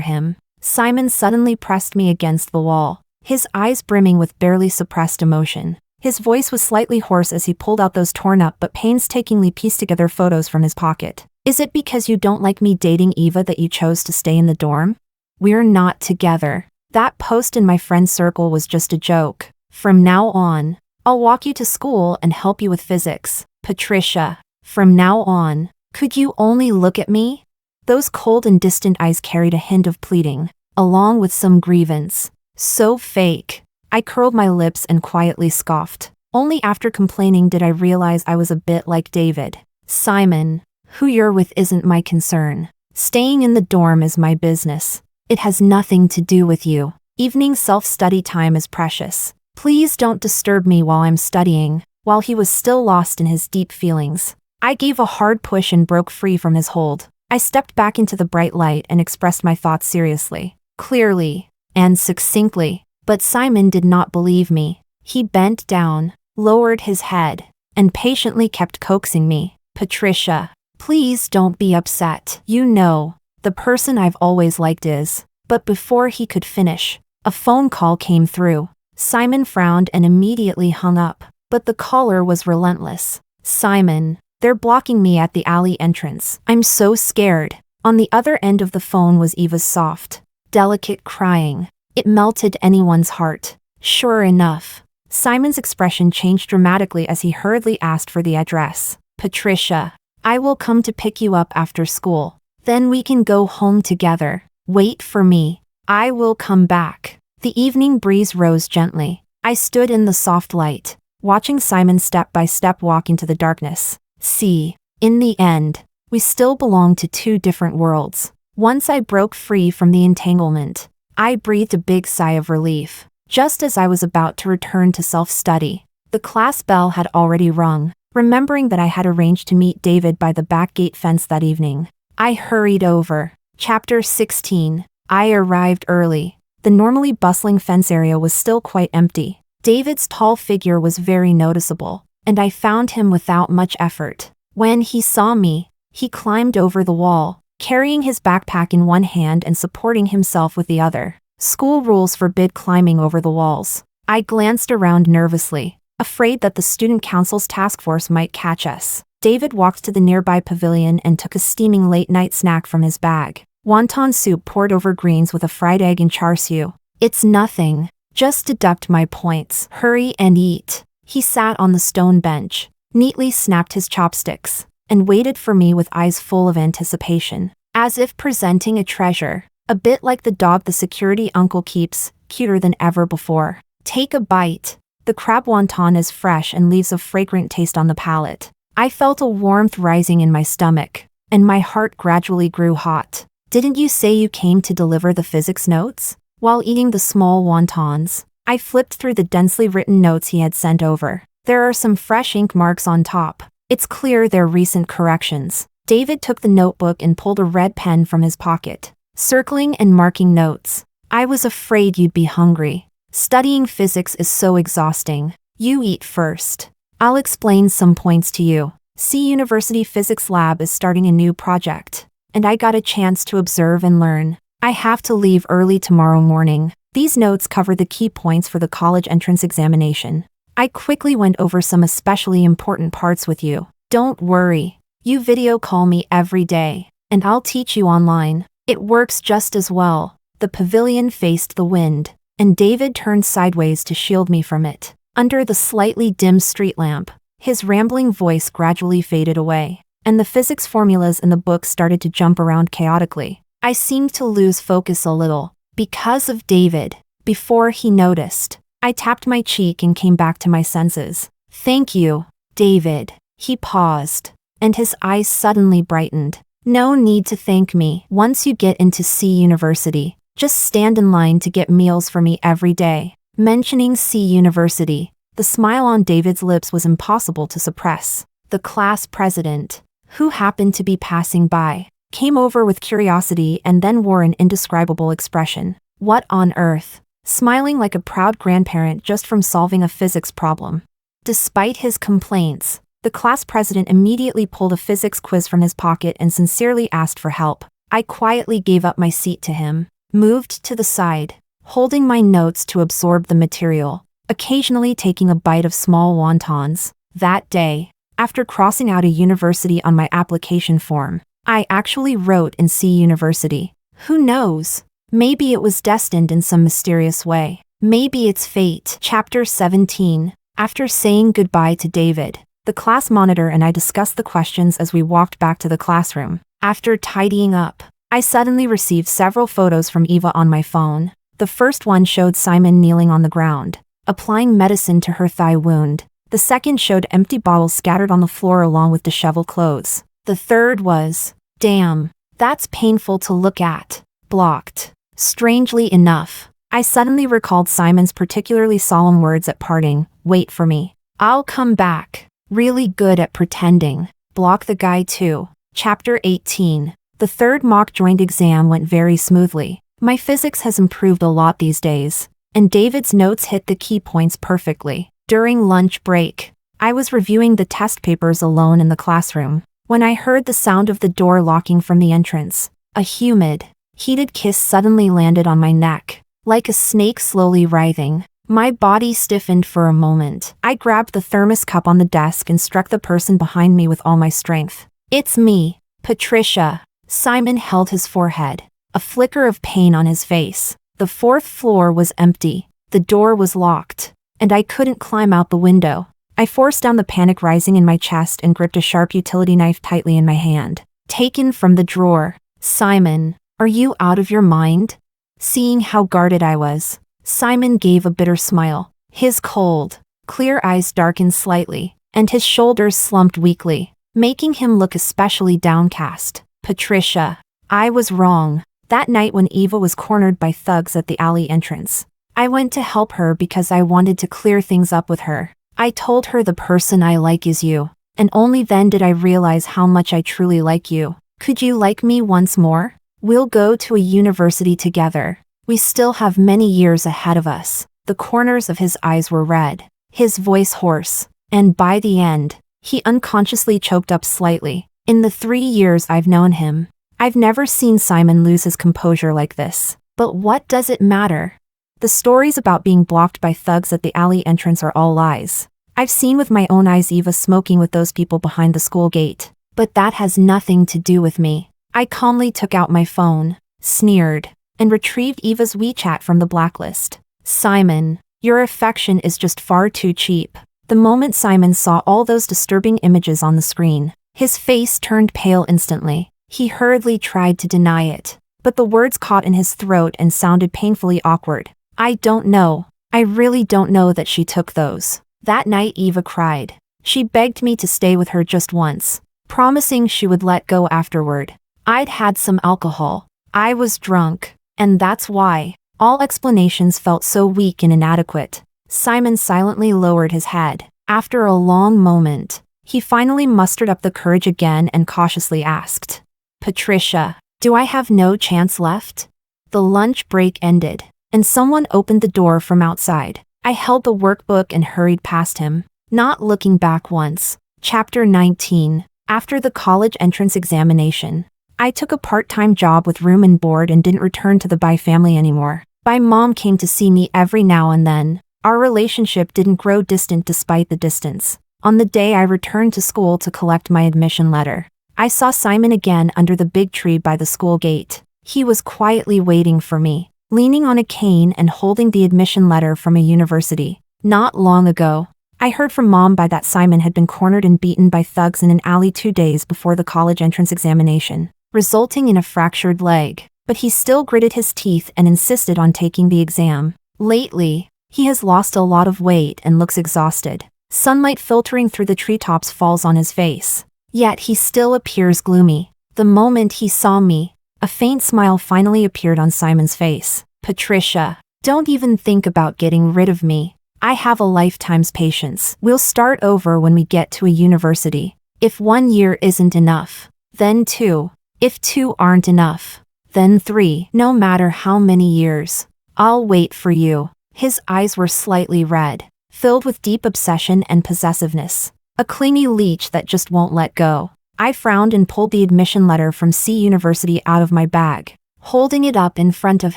him. Simon suddenly pressed me against the wall, his eyes brimming with barely suppressed emotion. His voice was slightly hoarse as he pulled out those torn up but painstakingly pieced together photos from his pocket. Is it because you don't like me dating Eva that you chose to stay in the dorm? We're not together. That post in my friend circle was just a joke. From now on, I'll walk you to school and help you with physics. Patricia, from now on, could you only look at me? Those cold and distant eyes carried a hint of pleading, along with some grievance. So fake. I curled my lips and quietly scoffed. Only after complaining did I realize I was a bit like David. Simon, who you're with isn't my concern. Staying in the dorm is my business. It has nothing to do with you. Evening self-study time is precious. Please don't disturb me while I'm studying. While he was still lost in his deep feelings, I gave a hard push and broke free from his hold. I stepped back into the bright light and expressed my thoughts seriously, clearly, and succinctly. But Simon did not believe me. He bent down, lowered his head, and patiently kept coaxing me. Patricia, please don't be upset. You know, the person I've always liked is. But before he could finish, A phone call came through. Simon frowned and immediately hung up, but the caller was relentless. Simon, they're blocking me at the alley entrance. I'm so scared. On the other end of the phone was Eva's soft, delicate crying. It melted anyone's heart. Sure enough, Simon's expression changed dramatically as he hurriedly asked for the address. Patricia, I will come to pick you up after school. Then we can go home together. Wait for me. I will come back. The evening breeze rose gently. I stood in the soft light, watching Simon step by step walk into the darkness. See, in the end, we still belong to two different worlds. Once I broke free from the entanglement, I breathed a big sigh of relief. Just as I was about to return to self-study, the class bell had already rung. Remembering that I had arranged to meet David by the back gate fence that evening, I hurried over. Chapter 16. I arrived early. The normally bustling fence area was still quite empty. David's tall figure was very noticeable, and I found him without much effort. When he saw me, he climbed over the wall, carrying his backpack in one hand and supporting himself with the other. School rules forbid climbing over the walls. I glanced around nervously, afraid that the student council's task force might catch us. David walked to the nearby pavilion and took a steaming late-night snack from his bag. Wonton soup poured over greens with a fried egg and char siu. It's nothing. Just deduct my points. Hurry and eat. He sat on the stone bench, neatly snapped his chopsticks, and waited for me with eyes full of anticipation, as if presenting a treasure. A bit like the dog the security uncle keeps, cuter than ever before. Take a bite. The crab wonton is fresh and leaves a fragrant taste on the palate. I felt a warmth rising in my stomach, and my heart gradually grew hot. Didn't you say you came to deliver the physics notes? While eating the small wontons, I flipped through the densely written notes he had sent over. There are some fresh ink marks on top. It's clear they're recent corrections. David took the notebook and pulled a red pen from his pocket, circling and marking notes. I was afraid you'd be hungry. Studying physics is so exhausting. You eat first. I'll explain some points to you. C University Physics Lab is starting a new project, and I got a chance to observe and learn. I have to leave early tomorrow morning. These notes cover the key points for the college entrance examination. I quickly went over some especially important parts with you. Don't worry. You video call me every day, and I'll teach you online. It works just as well. The pavilion faced the wind, and David turned sideways to shield me from it. Under the slightly dim street lamp, his rambling voice gradually faded away, and the physics formulas in the book started to jump around chaotically. I seemed to lose focus a little, because of David. Before he noticed, I tapped my cheek and came back to my senses. Thank you, David. He paused, and his eyes suddenly brightened. No need to thank me. Once you get into C University, just stand in line to get meals for me every day. Mentioning C University, the smile on David's lips was impossible to suppress. The class president, who happened to be passing by, came over with curiosity and then wore an indescribable expression. What on earth? Smiling like a proud grandparent just from solving a physics problem. Despite his complaints, the class president immediately pulled a physics quiz from his pocket and sincerely asked for help. I quietly gave up my seat to him, moved to the side, holding my notes to absorb the material, occasionally taking a bite of small wontons. That day, after crossing out a university on my application form, I actually wrote in C University. Who knows? Maybe it was destined in some mysterious way. Maybe it's fate. Chapter 17. After saying goodbye to David, the class monitor and I discussed the questions as we walked back to the classroom. After tidying up, I suddenly received several photos from Eva on my phone. The first one showed Simon kneeling on the ground, applying medicine to her thigh wound. The second showed empty bottles scattered on the floor along with disheveled clothes. The third was, damn, that's painful to look at. Blocked. Strangely enough, I suddenly recalled Simon's particularly solemn words at parting. Wait for me. I'll come back. Really good at pretending. Block the guy too. Chapter 18. The third mock joint exam went very smoothly. My physics has improved a lot these days, and David's notes hit the key points perfectly. During lunch break, I was reviewing the test papers alone in the classroom, when I heard the sound of the door locking from the entrance. A humid, heated kiss suddenly landed on my neck, like a snake slowly writhing. My body stiffened for a moment. I grabbed the thermos cup on the desk and struck the person behind me with all my strength. "It's me, Patricia." Simon held his forehead, a flicker of pain on his face. The fourth floor was empty. The door was locked, and I couldn't climb out the window. I forced down the panic rising in my chest and gripped a sharp utility knife tightly in my hand. Taken from the drawer. "Simon, are you out of your mind?" Seeing how guarded I was, Simon gave a bitter smile. His cold, clear eyes darkened slightly, and his shoulders slumped weakly, making him look especially downcast. "Patricia, I was wrong. That night when Eva was cornered by thugs at the alley entrance, I went to help her because I wanted to clear things up with her. I told her the person I like is you, and only then did I realize how much I truly like you. Could you like me once more? We'll go to a university together. We still have many years ahead of us." The corners of his eyes were red, his voice hoarse, and by the end, he unconsciously choked up slightly. In the 3 years I've known him, I've never seen Simon lose his composure like this. But what does it matter? The stories about being blocked by thugs at the alley entrance are all lies. I've seen with my own eyes Eva smoking with those people behind the school gate. But that has nothing to do with me. I calmly took out my phone, sneered, and retrieved Eva's WeChat from the blacklist. "Simon, your affection is just far too cheap." The moment Simon saw all those disturbing images on the screen, his face turned pale instantly. He hurriedly tried to deny it, but the words caught in his throat and sounded painfully awkward. "I don't know. I really don't know that she took those." That night Eva cried. She begged me to stay with her just once, promising she would let go afterward. I'd had some alcohol. I was drunk, and that's why. All explanations felt so weak and inadequate. Simon silently lowered his head. After a long moment, he finally mustered up the courage again and cautiously asked, "Patricia, do I have no chance left?" The lunch break ended, and someone opened the door from outside. I held the workbook and hurried past him, not looking back once. Chapter 19. After the college entrance examination, I took a part-time job with room and board and didn't return to the Bai family anymore. Bai mom came to see me every now and then. Our relationship didn't grow distant despite the distance. On the day I returned to school to collect my admission letter, I saw Simon again under the big tree by the school gate. He was quietly waiting for me, leaning on a cane and holding the admission letter from a university. Not long ago, I heard from Mom Bai that Simon had been cornered and beaten by thugs in an alley 2 days before the college entrance examination, resulting in a fractured leg. But he still gritted his teeth and insisted on taking the exam. Lately, he has lost a lot of weight and looks exhausted. Sunlight filtering through the treetops falls on his face. Yet he still appears gloomy. The moment he saw me, a faint smile finally appeared on Simon's face. "Patricia, don't even think about getting rid of me. I have a lifetime's patience. We'll start over when we get to a university. If 1 year isn't enough, then 2. If 2 aren't enough, then 3. No matter how many years, I'll wait for you." His eyes were slightly red, filled with deep obsession and possessiveness. A clingy leech that just won't let go. I frowned and pulled the admission letter from C University out of my bag, holding it up in front of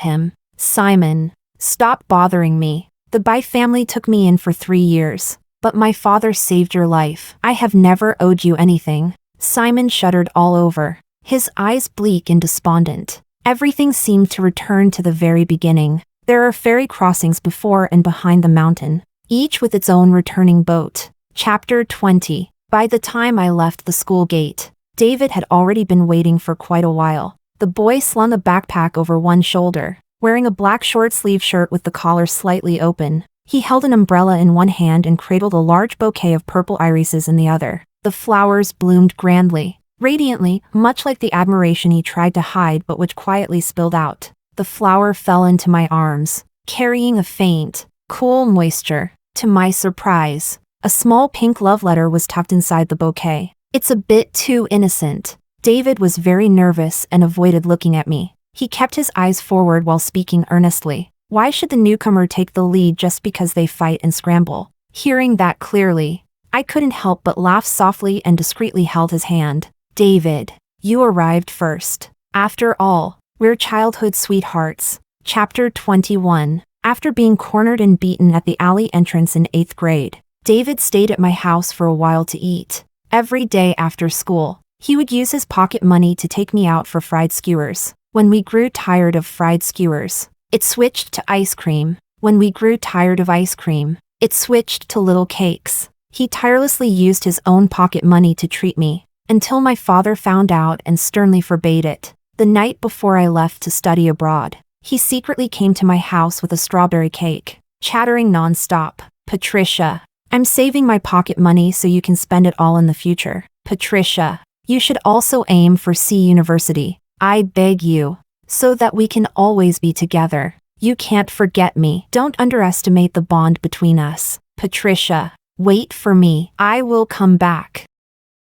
him. "Simon, stop bothering me. The Bai family took me in for 3 years, but my father saved your life. I have never owed you anything." Simon shuddered all over, his eyes bleak and despondent. Everything seemed to return to the very beginning. There are ferry crossings before and behind the mountain, each with its own returning boat. Chapter 20. By the time I left the school gate, David had already been waiting for quite a while. The boy slung a backpack over one shoulder, wearing a black short-sleeve shirt with the collar slightly open. He held an umbrella in one hand and cradled a large bouquet of purple irises in the other. The flowers bloomed grandly, radiantly, much like the admiration he tried to hide but which quietly spilled out. The flower fell into my arms, carrying a faint, cool moisture. To my surprise, a small pink love letter was tucked inside the bouquet. "It's a bit too innocent." David was very nervous and avoided looking at me. He kept his eyes forward while speaking earnestly. Why should the newcomer take the lead just because they fight and scramble? Hearing that clearly, I couldn't help but laugh softly and discreetly held his hand. "David, you arrived first. After all, we're childhood sweethearts. Chapter 21. After being cornered and beaten at the alley entrance in 8th grade, David stayed at my house for a while to eat. Every day after school, he would use his pocket money to take me out for fried skewers. When we grew tired of fried skewers, it switched to ice cream. When we grew tired of ice cream, it switched to little cakes. He tirelessly used his own pocket money to treat me, until my father found out and sternly forbade it. The night before I left to study abroad, he secretly came to my house with a strawberry cake, chattering non-stop. "Patricia, I'm saving my pocket money so you can spend it all in the future. Patricia, you should also aim for C University. I beg you, so that we can always be together. You can't forget me. Don't underestimate the bond between us. Patricia, wait for me. I will come back."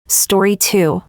Story 2.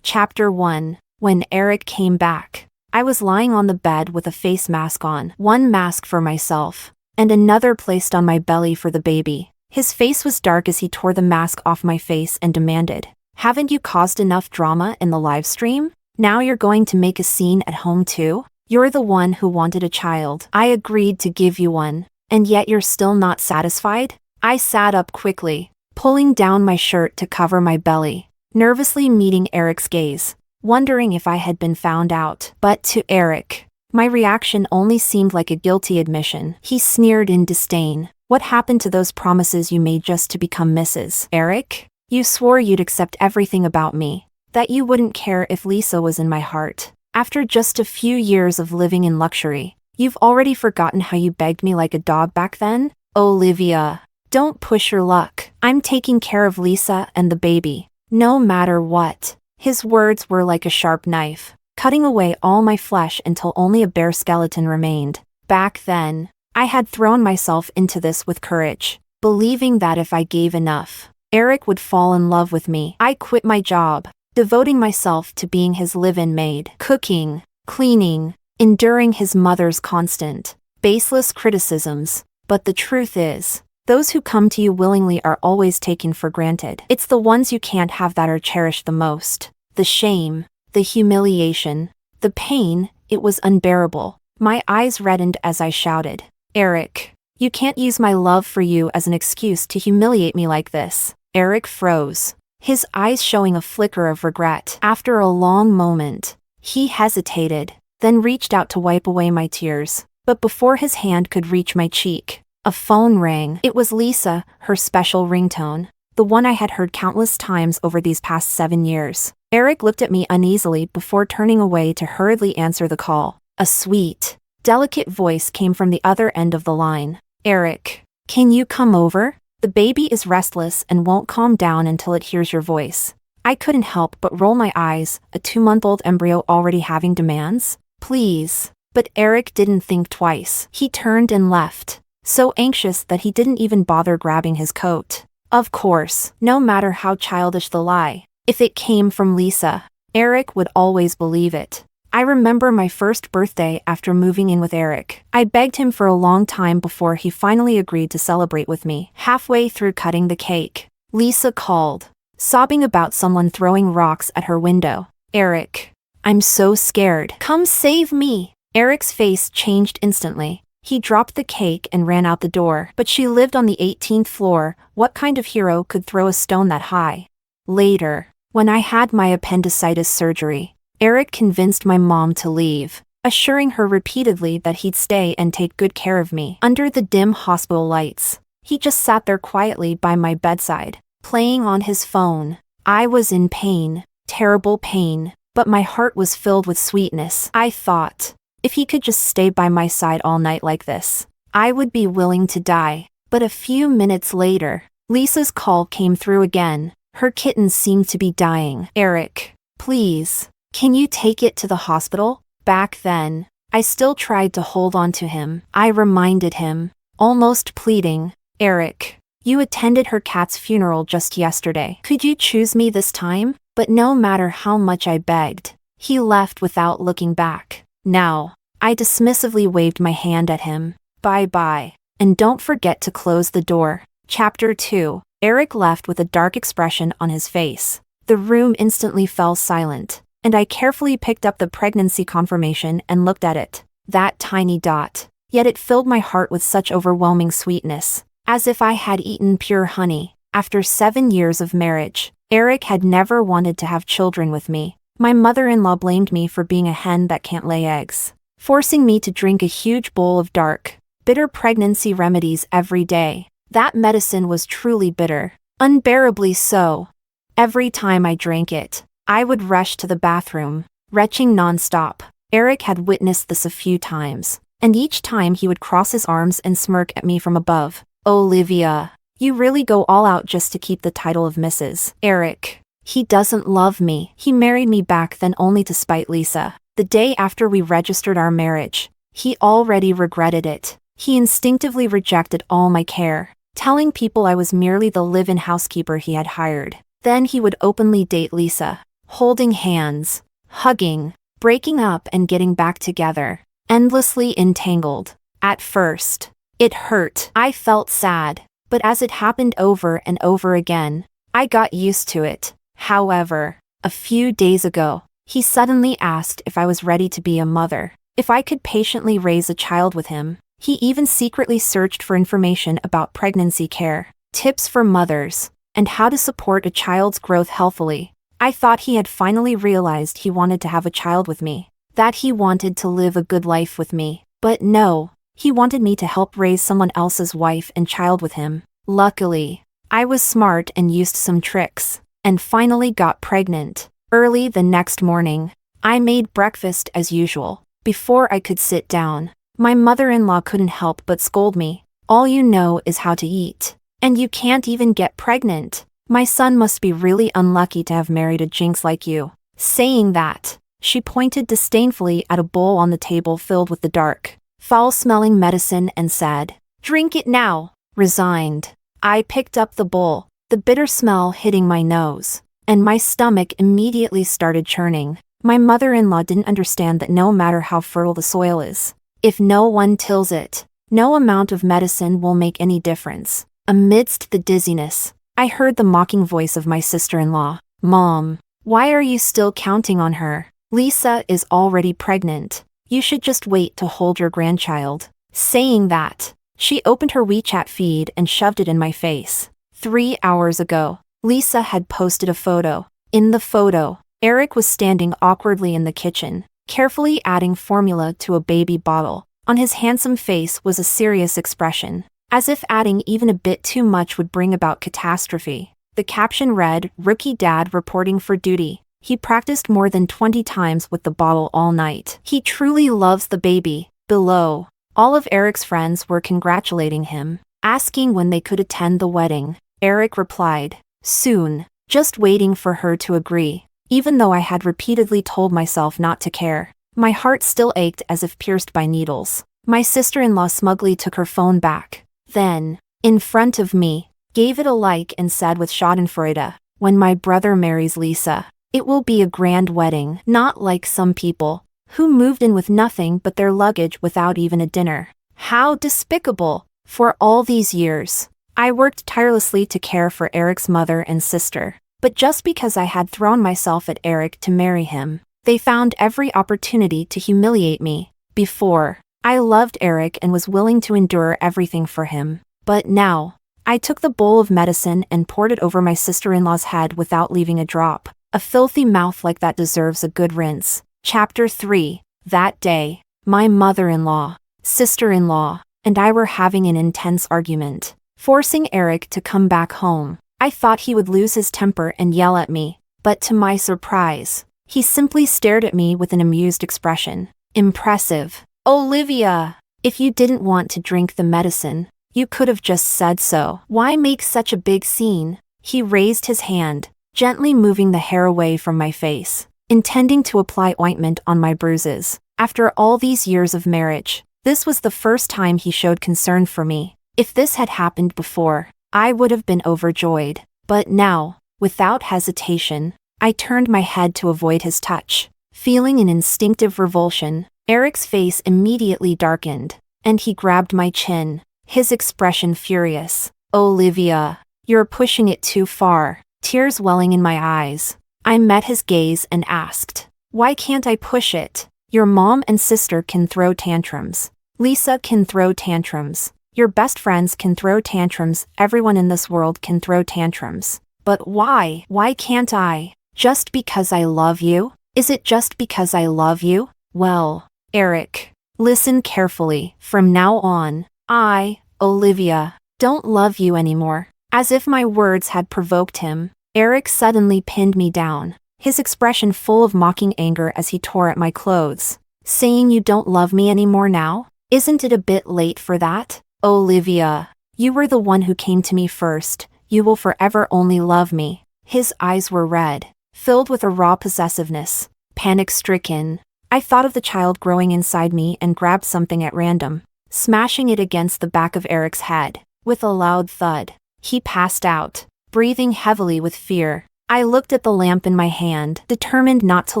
Chapter 1. When Eric came back, I was lying on the bed with a face mask on, one mask for myself, and another placed on my belly for the baby. His face was dark as he tore the mask off my face and demanded, "Haven't you caused enough drama in the live stream? Now you're going to make a scene at home too? You're the one who wanted a child. I agreed to give you one, and yet you're still not satisfied?" I sat up quickly, pulling down my shirt to cover my belly, nervously meeting Eric's gaze, wondering if I had been found out. But to Eric, my reaction only seemed like a guilty admission. He sneered in disdain. "What happened to those promises you made just to become Mrs. Eric? You swore you'd accept everything about me, that you wouldn't care if Lisa was in my heart. After just a few years of living in luxury, you've already forgotten how you begged me like a dog back then? Olivia, don't push your luck. I'm taking care of Lisa and the baby, no matter what." His words were like a sharp knife, cutting away all my flesh until only a bare skeleton remained. Back then, I had thrown myself into this with courage, believing that if I gave enough, Eric would fall in love with me. I quit my job, devoting myself to being his live-in maid, cooking, cleaning, enduring his mother's constant, baseless criticisms. But the truth is, those who come to you willingly are always taken for granted. It's the ones you can't have that are cherished the most. The shame, the humiliation, the pain, it was unbearable. My eyes reddened as I shouted, "Eric, you can't use my love for you as an excuse to humiliate me like this." Eric froze, his eyes showing a flicker of regret. After a long moment, he hesitated, then reached out to wipe away my tears. But before his hand could reach my cheek, a phone rang. It was Lisa, her special ringtone, the one I had heard countless times over these past 7 years. Eric looked at me uneasily before turning away to hurriedly answer the call. A sweet, delicate voice came from the other end of the line. "Eric, can you come over? The baby is restless and won't calm down until it hears your voice." I couldn't help but roll my eyes, a 2-month-old embryo already having demands? "Please." But Eric didn't think twice. He turned and left, so anxious that he didn't even bother grabbing his coat. Of course, no matter how childish the lie, if it came from Lisa, Eric would always believe it. I remember my first birthday after moving in with Eric. I begged him for a long time before he finally agreed to celebrate with me. Halfway through cutting the cake, Lisa called, sobbing about someone throwing rocks at her window. "Eric, I'm so scared. Come save me." Eric's face changed instantly. He dropped the cake and ran out the door. But she lived on the 18th floor. What kind of hero could throw a stone that high? Later, when I had my appendicitis surgery, Eric convinced my mom to leave, assuring her repeatedly that he'd stay and take good care of me. Under the dim hospital lights, he just sat there quietly by my bedside, playing on his phone. I was in pain, terrible pain, but my heart was filled with sweetness. I thought, if he could just stay by my side all night like this, I would be willing to die. But a few minutes later, Lisa's call came through again. Her kitten seemed to be dying. "Eric, please, can you take it to the hospital?" Back then, I still tried to hold on to him. I reminded him, almost pleading, "Eric, you attended her cat's funeral just yesterday. Could you choose me this time?" But no matter how much I begged, he left without looking back. Now, I dismissively waved my hand at him. "Bye-bye. And don't forget to close the door." Chapter 2. Eric left with a dark expression on his face. The room instantly fell silent, and I carefully picked up the pregnancy confirmation and looked at it. That tiny dot. Yet it filled my heart with such overwhelming sweetness, as if I had eaten pure honey. After 7 years of marriage, Eric had never wanted to have children with me. My mother-in-law blamed me for being a hen that can't lay eggs, forcing me to drink a huge bowl of dark, bitter pregnancy remedies every day. That medicine was truly bitter, unbearably so. Every time I drank it, I would rush to the bathroom, retching non-stop. Eric had witnessed this a few times, and each time he would cross his arms and smirk at me from above. "Olivia, you really go all out just to keep the title of Mrs. Eric. He doesn't love me." He married me back then only to spite Lisa. The day after we registered our marriage, he already regretted it. He instinctively rejected all my care, telling people I was merely the live-in housekeeper he had hired. Then he would openly date Lisa, holding hands, hugging, breaking up and getting back together, endlessly entangled. At first, it hurt. I felt sad, but as it happened over and over again, I got used to it. However, a few days ago, he suddenly asked if I was ready to be a mother, if I could patiently raise a child with him. He even secretly searched for information about pregnancy care, tips for mothers, and how to support a child's growth healthily. I thought he had finally realized he wanted to have a child with me, that he wanted to live a good life with me. But no, he wanted me to help raise someone else's wife and child with him. Luckily, I was smart and used some tricks, and finally got pregnant. Early the next morning, I made breakfast as usual. Before I could sit down, my mother-in-law couldn't help but scold me. "All you know is how to eat, and you can't even get pregnant. My son must be really unlucky to have married a jinx like you." Saying that, she pointed disdainfully at a bowl on the table filled with the dark, foul-smelling medicine and said, "Drink it now." Resigned, I picked up the bowl, the bitter smell hitting my nose, and my stomach immediately started churning. My mother-in-law didn't understand that no matter how fertile the soil is, if no one tills it, no amount of medicine will make any difference. Amidst the dizziness, I heard the mocking voice of my sister-in-law. "Mom, why are you still counting on her? Lisa is already pregnant. You should just wait to hold your grandchild." Saying that, she opened her WeChat feed and shoved it in my face. 3 hours ago, Lisa had posted a photo. In the photo, Eric was standing awkwardly in the kitchen, carefully adding formula to a baby bottle. On his handsome face was a serious expression, as if adding even a bit too much would bring about catastrophe. The caption read, "Rookie dad reporting for duty. He practiced more than 20 times with the bottle all night. He truly loves the baby." Below, all of Eric's friends were congratulating him, asking when they could attend the wedding. Eric replied, "Soon, just waiting for her to agree." Even though I had repeatedly told myself not to care, my heart still ached as if pierced by needles. My sister-in-law smugly took her phone back. Then, in front of me, gave it a like and said with schadenfreude, "When my brother marries Lisa, it will be a grand wedding, not like some people, who moved in with nothing but their luggage without even a dinner." How despicable! For all these years, I worked tirelessly to care for Eric's mother and sister. But just because I had thrown myself at Eric to marry him, they found every opportunity to humiliate me. Before, I loved Eric and was willing to endure everything for him. But now, I took the bowl of medicine and poured it over my sister-in-law's head without leaving a drop. A filthy mouth like that deserves a good rinse. Chapter 3. That day, my mother-in-law, sister-in-law, and I were having an intense argument, forcing Eric to come back home. I thought he would lose his temper and yell at me, but to my surprise, he simply stared at me with an amused expression. Impressive. "Olivia, if you didn't want to drink the medicine, you could have just said so. Why make such a big scene?" He raised his hand, gently moving the hair away from my face, intending to apply ointment on my bruises. After all these years of marriage, this was the first time he showed concern for me. If this had happened before, I would have been overjoyed. But now, without hesitation, I turned my head to avoid his touch. Feeling an instinctive revulsion, Eric's face immediately darkened, and he grabbed my chin, his expression furious. "Olivia, you're pushing it too far." Tears welling in my eyes, I met his gaze and asked, Why can't I push it? Your mom and sister can throw tantrums. Lisa can throw tantrums. Your best friends can throw tantrums. Everyone in this world can throw tantrums. But why? Why can't I? Just because I love you? Is it just because I love you? Well, Eric, listen carefully. From now on, I, Olivia, don't love you anymore. As if my words had provoked him, Eric suddenly pinned me down, his expression full of mocking anger as he tore at my clothes. Saying you don't love me anymore now? Isn't it a bit late for that? Olivia, you were the one who came to me first. You will forever only love me. His eyes were red, filled with a raw possessiveness. Panic-stricken, I thought of the child growing inside me and grabbed something at random, smashing it against the back of Eric's head. With a loud thud, he passed out, breathing heavily with fear. I looked at the lamp in my hand, determined not to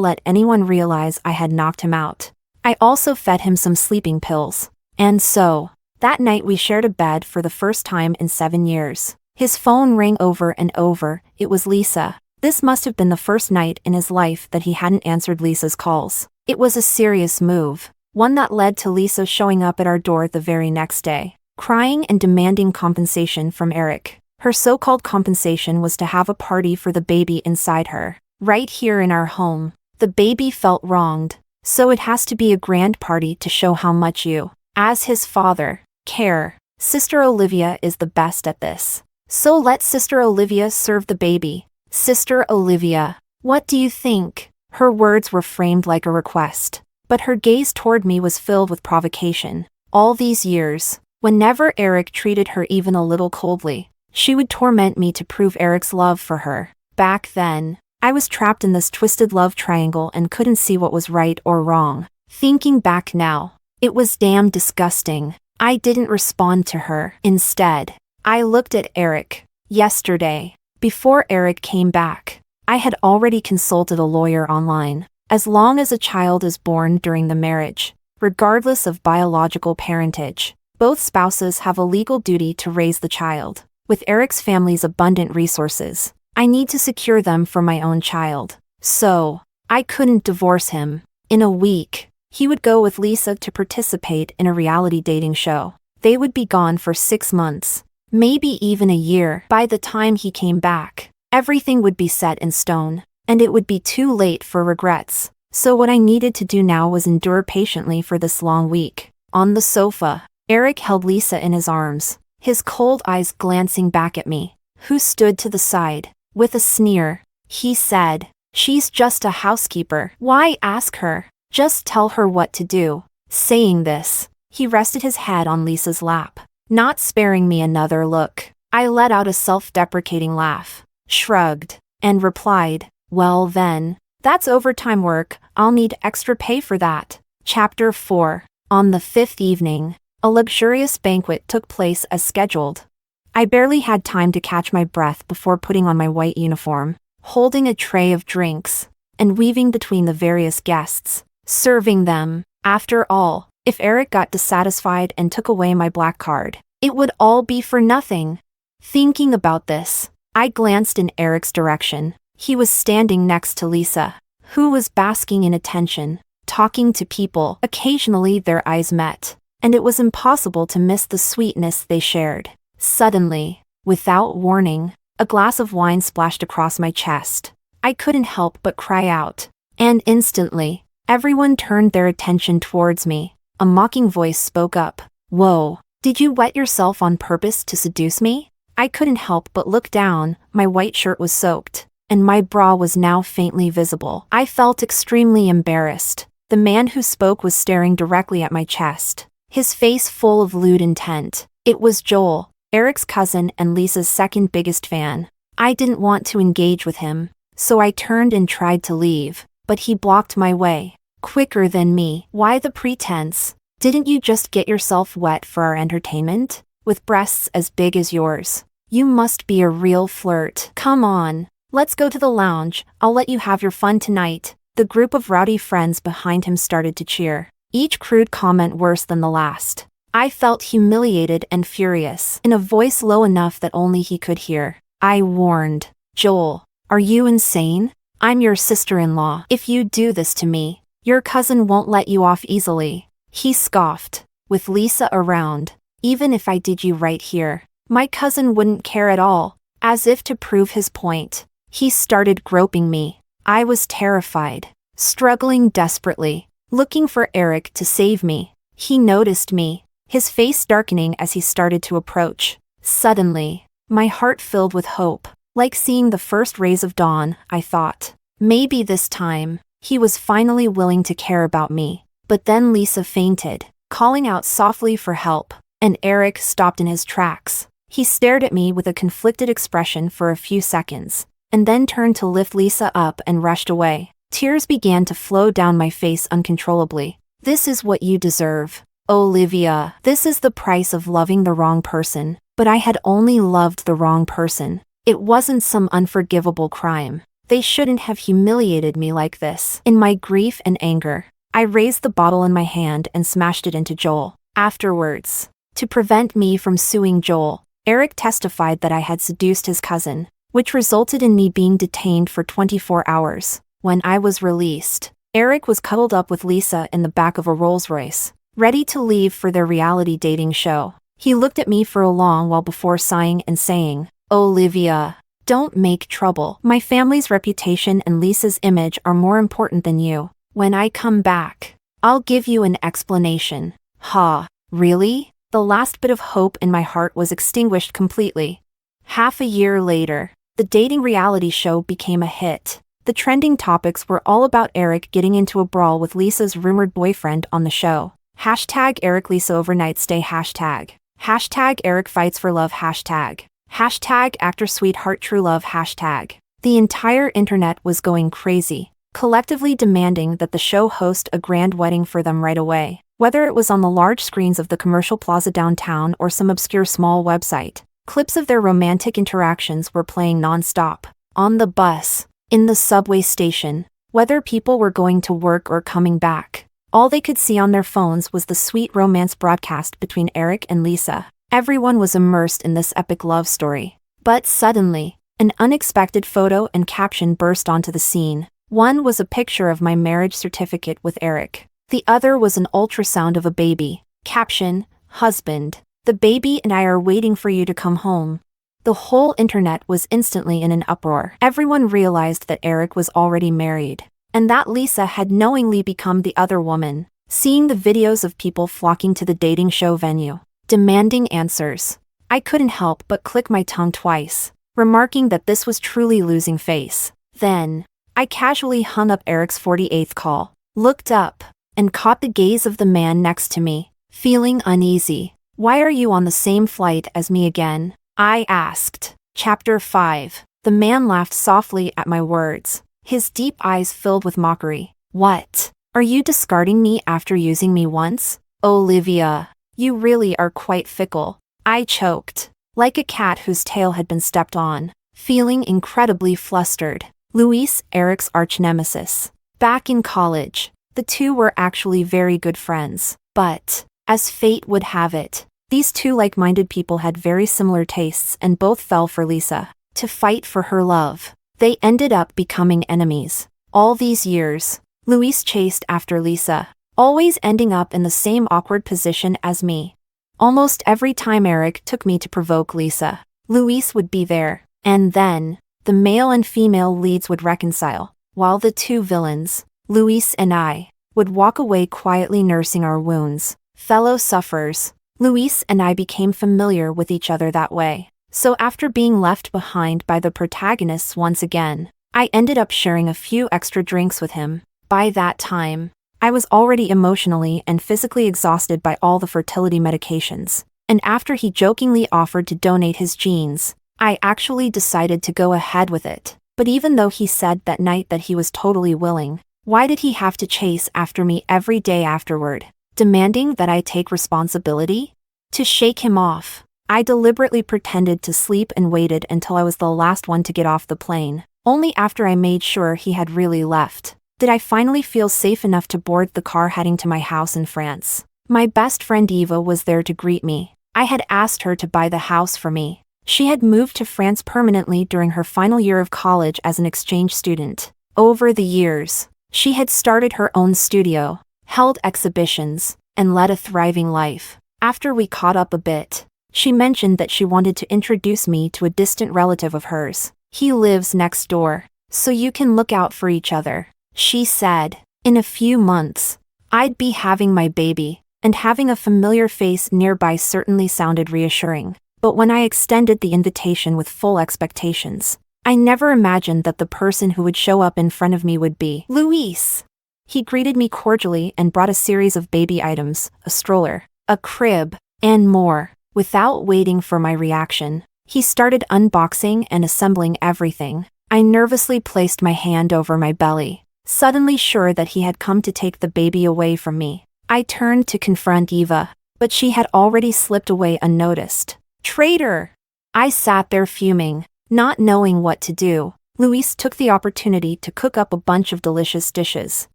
let anyone realize I had knocked him out. I also fed him some sleeping pills. And so, that night we shared a bed for the first time in 7 years. His phone rang over and over. It was Lisa. This must have been the first night in his life that he hadn't answered Lisa's calls. It was a serious move, one that led to Lisa showing up at our door the very next day, crying and demanding compensation from Eric. Her so-called compensation was to have a party for the baby inside her, right here in our home. The baby felt wronged, so it has to be a grand party to show how much you, as his father, care. Sister Olivia is the best at this. So let Sister Olivia serve the baby. Sister Olivia, what do you think? Her words were framed like a request, but her gaze toward me was filled with provocation. All these years, whenever Eric treated her even a little coldly, she would torment me to prove Eric's love for her. Back then, I was trapped in this twisted love triangle and couldn't see what was right or wrong. Thinking back now, it was damn disgusting. I didn't respond to her. Instead, I looked at Eric. Yesterday, before Eric came back, I had already consulted a lawyer online. As long as a child is born during the marriage, regardless of biological parentage, both spouses have a legal duty to raise the child. With Eric's family's abundant resources, I need to secure them for my own child. So, I couldn't divorce him. In a week, he would go with Lisa to participate in a reality dating show. They would be gone for 6 months, maybe even a year. By the time he came back, everything would be set in stone, and it would be too late for regrets. So what I needed to do now was endure patiently for this long week. On the sofa, Eric held Lisa in his arms, his cold eyes glancing back at me, who stood to the side. With a sneer, he said, "She's just a housekeeper. Why ask her? Just tell her what to do." Saying this, he rested his head on Lisa's lap, not sparing me another look. I let out a self-deprecating laugh, shrugged, and replied, "Well then, that's overtime work. I'll need extra pay for that." Chapter 4. On the 5th evening, a luxurious banquet took place as scheduled. I barely had time to catch my breath before putting on my white uniform, holding a tray of drinks, and weaving between the various guests, serving them. After all, if Eric got dissatisfied and took away my black card, it would all be for nothing. Thinking about this, I glanced in Eric's direction. He was standing next to Lisa, who was basking in attention, talking to people. Occasionally their eyes met, and it was impossible to miss the sweetness they shared. Suddenly, without warning, a glass of wine splashed across my chest. I couldn't help but cry out, and instantly, everyone turned their attention towards me. A mocking voice spoke up. "Whoa, did you wet yourself on purpose to seduce me?" I couldn't help but look down. My white shirt was soaked, and my bra was now faintly visible. I felt extremely embarrassed. The man who spoke was staring directly at my chest, his face full of lewd intent. It was Joel, Eric's cousin and Lisa's second biggest fan. I didn't want to engage with him, so I turned and tried to leave, but he blocked my way. Quicker than me. "Why the pretense? Didn't you just get yourself wet for our entertainment? With breasts as big as yours. You must be a real flirt. Come on, let's go to the lounge. I'll let you have your fun tonight." The group of rowdy friends behind him started to cheer, each crude comment worse than the last. I felt humiliated and furious. In a voice low enough that only he could hear, I warned, "Joel, are you insane? I'm your sister-in-law. If you do this to me, your cousin won't let you off easily. He scoffed. With Lisa around, even if I did you right here, my cousin wouldn't care at all. As if to prove his point, he started groping me. I was terrified, struggling desperately, looking for Eric to save me. He noticed me, his face darkening as he started to approach. Suddenly, my heart filled with hope, like seeing the first rays of dawn. I thought, maybe this time, he was finally willing to care about me. But then Lisa fainted, calling out softly for help, and Eric stopped in his tracks. He stared at me with a conflicted expression for a few seconds, and then turned to lift Lisa up and rushed away. Tears began to flow down my face uncontrollably. This is what you deserve, Olivia. This is the price of loving the wrong person. But I had only loved the wrong person. It wasn't some unforgivable crime. They shouldn't have humiliated me like this. In my grief and anger, I raised the bottle in my hand and smashed it into Joel. Afterwards, to prevent me from suing Joel, Eric testified that I had seduced his cousin, which resulted in me being detained for 24 hours. When I was released, Eric was cuddled up with Lisa in the back of a Rolls-Royce, ready to leave for their reality dating show. He looked at me for a long while before sighing and saying, Olivia, don't make trouble. My family's reputation and Lisa's image are more important than you. When I come back, I'll give you an explanation. Ha, really? The last bit of hope in my heart was extinguished completely. Half a year later, the dating reality show became a hit. The trending topics were all about Eric getting into a brawl with Lisa's rumored boyfriend on the show. Hashtag Eric Lisa overnight stay. Hashtag Eric fights for love. Hashtag actor sweetheart true love. Hashtag. The entire internet was going crazy, collectively demanding that the show host a grand wedding for them right away. Whether it was on the large screens of the commercial plaza downtown or some obscure small website, clips of their romantic interactions were playing non-stop. On the bus, in the subway station, whether people were going to work or coming back, all they could see on their phones was the sweet romance broadcast between Eric and Lisa. Everyone was immersed in this epic love story. But suddenly, an unexpected photo and caption burst onto the scene. One was a picture of my marriage certificate with Eric. The other was an ultrasound of a baby. Caption, husband, the baby and I are waiting for you to come home. The whole internet was instantly in an uproar. Everyone realized that Eric was already married, and that Lisa had knowingly become the other woman. Seeing the videos of people flocking to the dating show venue, demanding answers, I couldn't help but click my tongue twice, remarking that this was truly losing face. Then, I casually hung up Eric's 48th call, looked up, and caught the gaze of the man next to me, feeling uneasy. Why are you on the same flight as me again? I asked. Chapter 5. The man laughed softly at my words, his deep eyes filled with mockery. What? Are you discarding me after using me once? Olivia, you really are quite fickle. I choked, like a cat whose tail had been stepped on, feeling incredibly flustered. Luis, Eric's arch-nemesis. Back in college, the two were actually very good friends. But, as fate would have it, these two like-minded people had very similar tastes and both fell for Lisa. To fight for her love, they ended up becoming enemies. All these years, Luis chased after Lisa, always ending up in the same awkward position as me. Almost every time Eric took me to provoke Lisa, Luis would be there, and then, the male and female leads would reconcile, while the two villains, Luis and I, would walk away quietly nursing our wounds. Fellow sufferers, Luis and I became familiar with each other that way. So after being left behind by the protagonists once again, I ended up sharing a few extra drinks with him. By that time, I was already emotionally and physically exhausted by all the fertility medications, and after he jokingly offered to donate his genes, I actually decided to go ahead with it. But even though he said that night that he was totally willing, why did he have to chase after me every day afterward, demanding that I take responsibility? To shake him off, I deliberately pretended to sleep and waited until I was the last one to get off the plane. Only after I made sure he had really left did I finally feel safe enough to board the car heading to my house in France. My best friend Eva was there to greet me. I had asked her to buy the house for me. She had moved to France permanently during her final year of college as an exchange student. Over the years, she had started her own studio, held exhibitions, and led a thriving life. After we caught up a bit, she mentioned that she wanted to introduce me to a distant relative of hers. He lives next door, so you can look out for each other. She said, in a few months, I'd be having my baby, and having a familiar face nearby certainly sounded reassuring. But when I extended the invitation with full expectations, I never imagined that the person who would show up in front of me would be Luis. He greeted me cordially and brought a series of baby items, a stroller, a crib, and more. Without waiting for my reaction, he started unboxing and assembling everything. I nervously placed my hand over my belly, suddenly sure that he had come to take the baby away from me. I turned to confront Eva, but she had already slipped away unnoticed. Traitor! I sat there fuming, not knowing what to do. Luis took the opportunity to cook up a bunch of delicious dishes,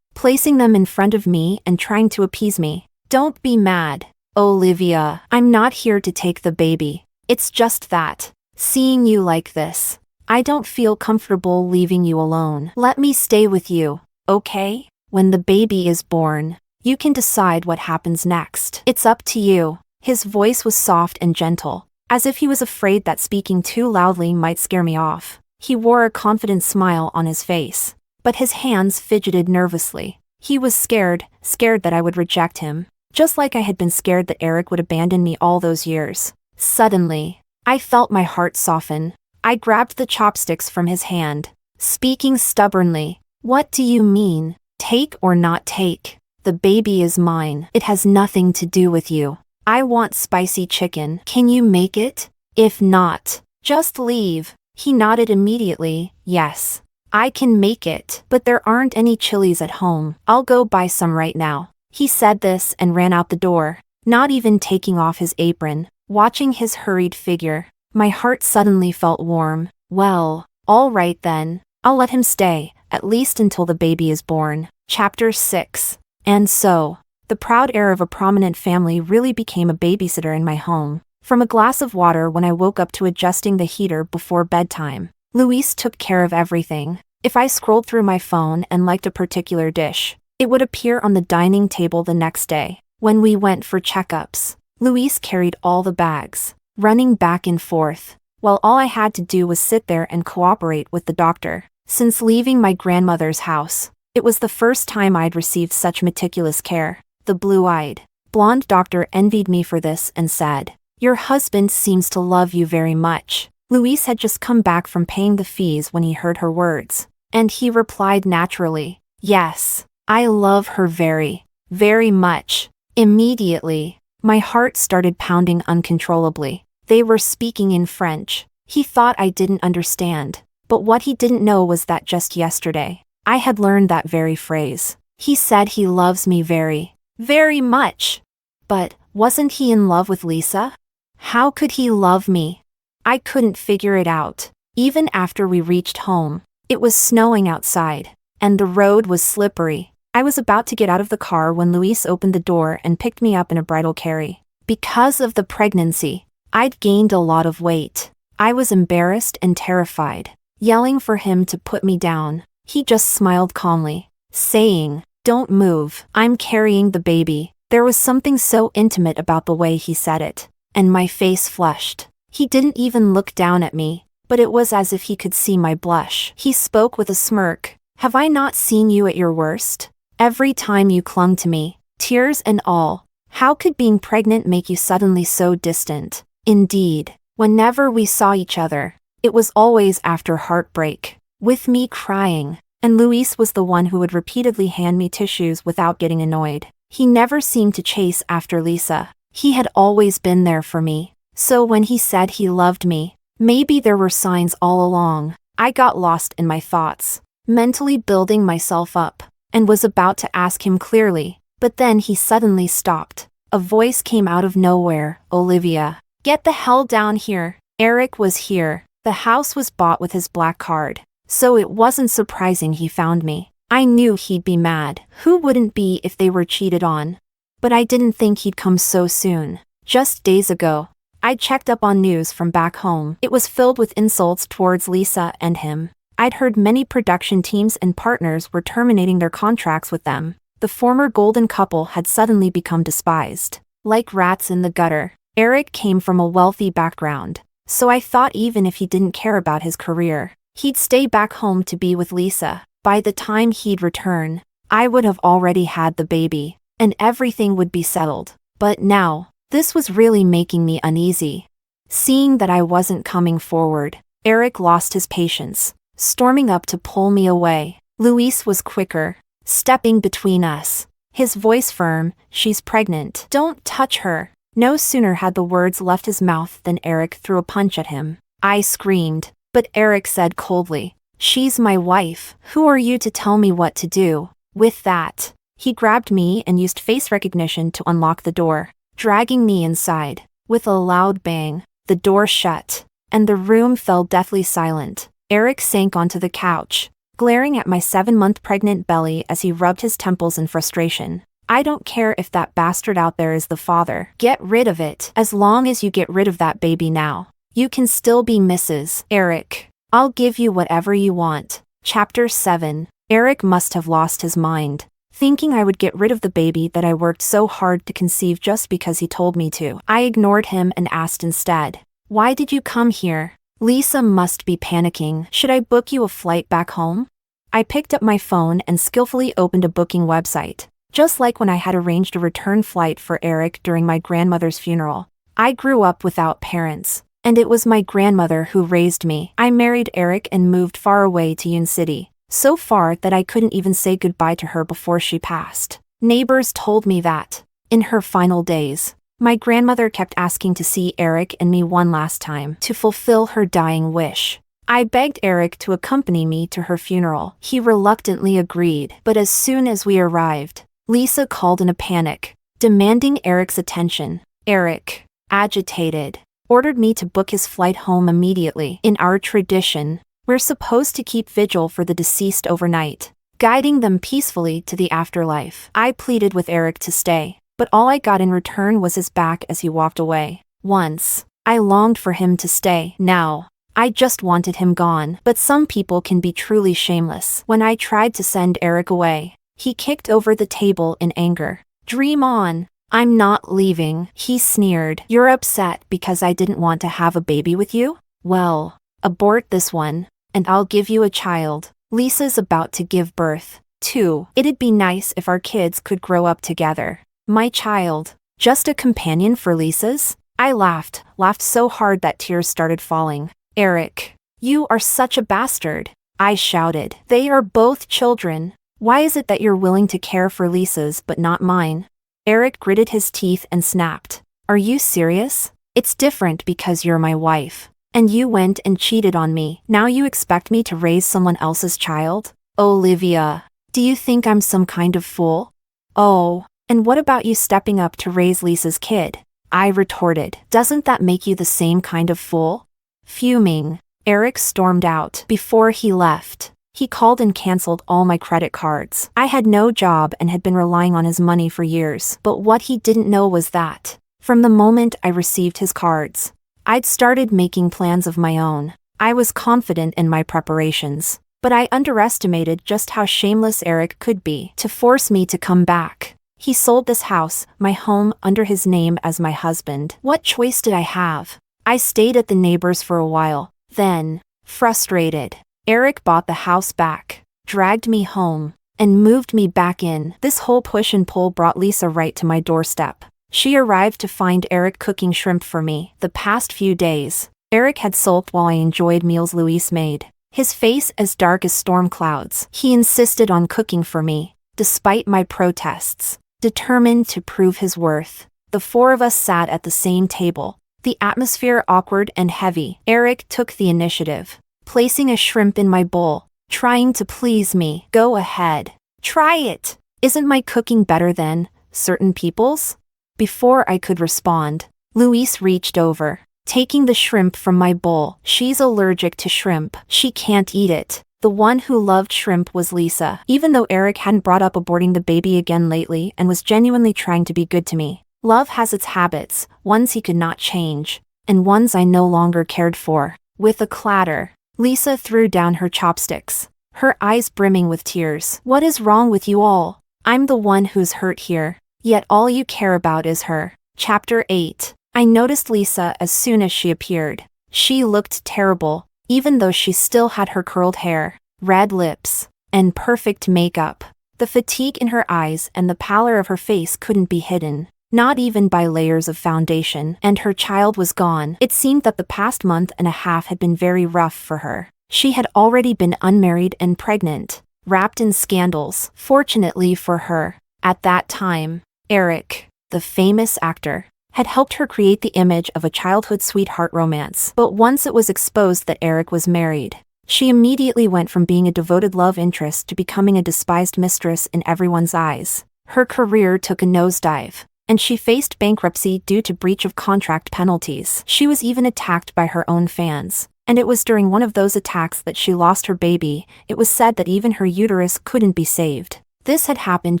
placing them in front of me and trying to appease me. Don't be mad, Olivia. I'm not here to take the baby. It's just that, seeing you like this, I don't feel comfortable leaving you alone. Let me stay with you, okay? When the baby is born, you can decide what happens next. It's up to you. His voice was soft and gentle, as if he was afraid that speaking too loudly might scare me off. He wore a confident smile on his face, but his hands fidgeted nervously. He was scared that I would reject him, just like I had been scared that Eric would abandon me all those years. Suddenly, I felt my heart soften. I grabbed the chopsticks from his hand, speaking stubbornly. What do you mean? Take or not take? The baby is mine. It has nothing to do with you. I want spicy chicken. Can you make it? If not, just leave. He nodded immediately. Yes, I can make it, but there aren't any chilies at home. I'll go buy some right now. He said this and ran out the door, not even taking off his apron. Watching his hurried figure, my heart suddenly felt warm. Well, all right then. I'll let him stay, at least until the baby is born. Chapter 6. And so, the proud heir of a prominent family really became a babysitter in my home. From a glass of water when I woke up to adjusting the heater before bedtime, Luis took care of everything. If I scrolled through my phone and liked a particular dish, it would appear on the dining table the next day. When we went for checkups, Luis carried all the bags, running back and forth, while all I had to do was sit there and cooperate with the doctor. Since leaving my grandmother's house, it was the first time I'd received such meticulous care. The blue-eyed, blonde doctor envied me for this and said, "Your husband seems to love you very much." Luis had just come back from paying the fees when he heard her words, and he replied naturally, "Yes, I love her very, very much." Immediately, my heart started pounding uncontrollably. They were speaking in French. He thought I didn't understand, but what he didn't know was that just yesterday, I had learned that very phrase. He said he loves me very, very much. But wasn't he in love with Lisa? How could he love me? I couldn't figure it out. Even after we reached home, it was snowing outside, and the road was slippery. I was about to get out of the car when Luis opened the door and picked me up in a bridal carry. Because of the pregnancy, I'd gained a lot of weight. I was embarrassed and terrified, yelling for him to put me down. He just smiled calmly, saying, "Don't move. I'm carrying the baby." There was something so intimate about the way he said it, and my face flushed. He didn't even look down at me, but it was as if he could see my blush. He spoke with a smirk. "Have I not seen you at your worst? Every time you clung to me, tears and all. How could being pregnant make you suddenly so distant? Indeed, whenever we saw each other, it was always after heartbreak, with me crying, and Luis was the one who would repeatedly hand me tissues without getting annoyed. He never seemed to chase after Lisa. He had always been there for me. So when he said he loved me, maybe there were signs all along. I got lost in my thoughts, mentally building myself up, and was about to ask him clearly, but then he suddenly stopped. A voice came out of nowhere. "Olivia, get the hell down here." Eric was here. The house was bought with his black card, so it wasn't surprising he found me. I knew he'd be mad. Who wouldn't be if they were cheated on? But I didn't think he'd come so soon. Just days ago, I checked up on news from back home. It was filled with insults towards Lisa and him. I'd heard many production teams and partners were terminating their contracts with them. The former golden couple had suddenly become despised. Like rats in the gutter. Eric came from a wealthy background, so I thought even if he didn't care about his career, he'd stay back home to be with Lisa. By the time he'd return, I would have already had the baby, and everything would be settled. But now, this was really making me uneasy. Seeing that I wasn't coming forward, Eric lost his patience, storming up to pull me away. Luis was quicker, stepping between us, his voice firm. "She's pregnant. Don't touch her." No sooner had the words left his mouth than Eric threw a punch at him. I screamed, but Eric said coldly, "She's my wife. Who are you to tell me what to do?" With that, he grabbed me and used face recognition to unlock the door, dragging me inside. With a loud bang, the door shut, and the room fell deathly silent. Eric sank onto the couch, glaring at my 7-month pregnant belly as he rubbed his temples in frustration. "I don't care if that bastard out there is the father. Get rid of it. As long as you get rid of that baby now, you can still be Mrs. Eric. I'll give you whatever you want." Chapter 7. Eric must have lost his mind, thinking I would get rid of the baby that I worked so hard to conceive just because he told me to. I ignored him and asked instead, "Why did you come here?" Lisa must be panicking. "Should I book you a flight back home?" I picked up my phone and skillfully opened a booking website. Just like when I had arranged a return flight for Eric during my grandmother's funeral. I grew up without parents, and it was my grandmother who raised me. I married Eric and moved far away to Yun City, so far that I couldn't even say goodbye to her before she passed. Neighbors told me that, in her final days, my grandmother kept asking to see Eric and me one last time to fulfill her dying wish. I begged Eric to accompany me to her funeral. He reluctantly agreed, but as soon as we arrived, Lisa called in a panic, demanding Eric's attention. Eric, agitated, ordered me to book his flight home immediately. In our tradition, we're supposed to keep vigil for the deceased overnight, guiding them peacefully to the afterlife. I pleaded with Eric to stay, but all I got in return was his back as he walked away. Once, I longed for him to stay. Now, I just wanted him gone. But some people can be truly shameless. When I tried to send Eric away, he kicked over the table in anger. "Dream on. I'm not leaving," he sneered. "You're upset because I didn't want to have a baby with you? Well, abort this one, and I'll give you a child. Lisa's about to give birth, too. It'd be nice if our kids could grow up together." My child, just a companion for Lisa's? I laughed so hard that tears started falling. "Eric, you are such a bastard," I shouted. "They are both children. Why is it that you're willing to care for Lisa's but not mine?" Eric gritted his teeth and snapped. "Are you serious? It's different because you're my wife. And you went and cheated on me. Now you expect me to raise someone else's child? Olivia, do you think I'm some kind of fool?" "Oh, and what about you stepping up to raise Lisa's kid?" I retorted. "Doesn't that make you the same kind of fool?" Fuming, Eric stormed out. Before he left, he called and canceled all my credit cards. I had no job and had been relying on his money for years. But what he didn't know was that, from the moment I received his cards, I'd started making plans of my own. I was confident in my preparations, but I underestimated just how shameless Eric could be to force me to come back. He sold this house, my home, under his name as my husband. What choice did I have? I stayed at the neighbors for a while. Then, frustrated, Eric bought the house back, dragged me home, and moved me back in. This whole push and pull brought Lisa right to my doorstep. She arrived to find Eric cooking shrimp for me. The past few days, Eric had sulked while I enjoyed meals Luis made, his face as dark as storm clouds. He insisted on cooking for me, despite my protests, determined to prove his worth. The four of us sat at the same table, the atmosphere awkward and heavy. Eric took the initiative, placing a shrimp in my bowl, trying to please me. "Go ahead. Try it. Isn't my cooking better than certain people's?" Before I could respond, Luis reached over, taking the shrimp from my bowl. "She's allergic to shrimp. She can't eat it." The one who loved shrimp was Lisa. Even though Eric hadn't brought up aborting the baby again lately and was genuinely trying to be good to me, love has its habits, ones he could not change, and ones I no longer cared for. With a clatter, Lisa threw down her chopsticks, her eyes brimming with tears. What is wrong with you all? I'm the one who's hurt here, yet all you care about is her. Chapter 8. I noticed Lisa as soon as she appeared. She looked terrible, even though she still had her curled hair, red lips, and perfect makeup. The fatigue in her eyes and the pallor of her face couldn't be hidden, not even by layers of foundation. And her child was gone. It seemed that the past month and a half had been very rough for her. She had already been unmarried and pregnant, wrapped in scandals. Fortunately for her, at that time, Eric, the famous actor, had helped her create the image of a childhood sweetheart romance. But once it was exposed that Eric was married, she immediately went from being a devoted love interest to becoming a despised mistress in everyone's eyes. Her career took a nosedive, and she faced bankruptcy due to breach of contract penalties. She was even attacked by her own fans, and it was during one of those attacks that she lost her baby. It was said that even her uterus couldn't be saved. This had happened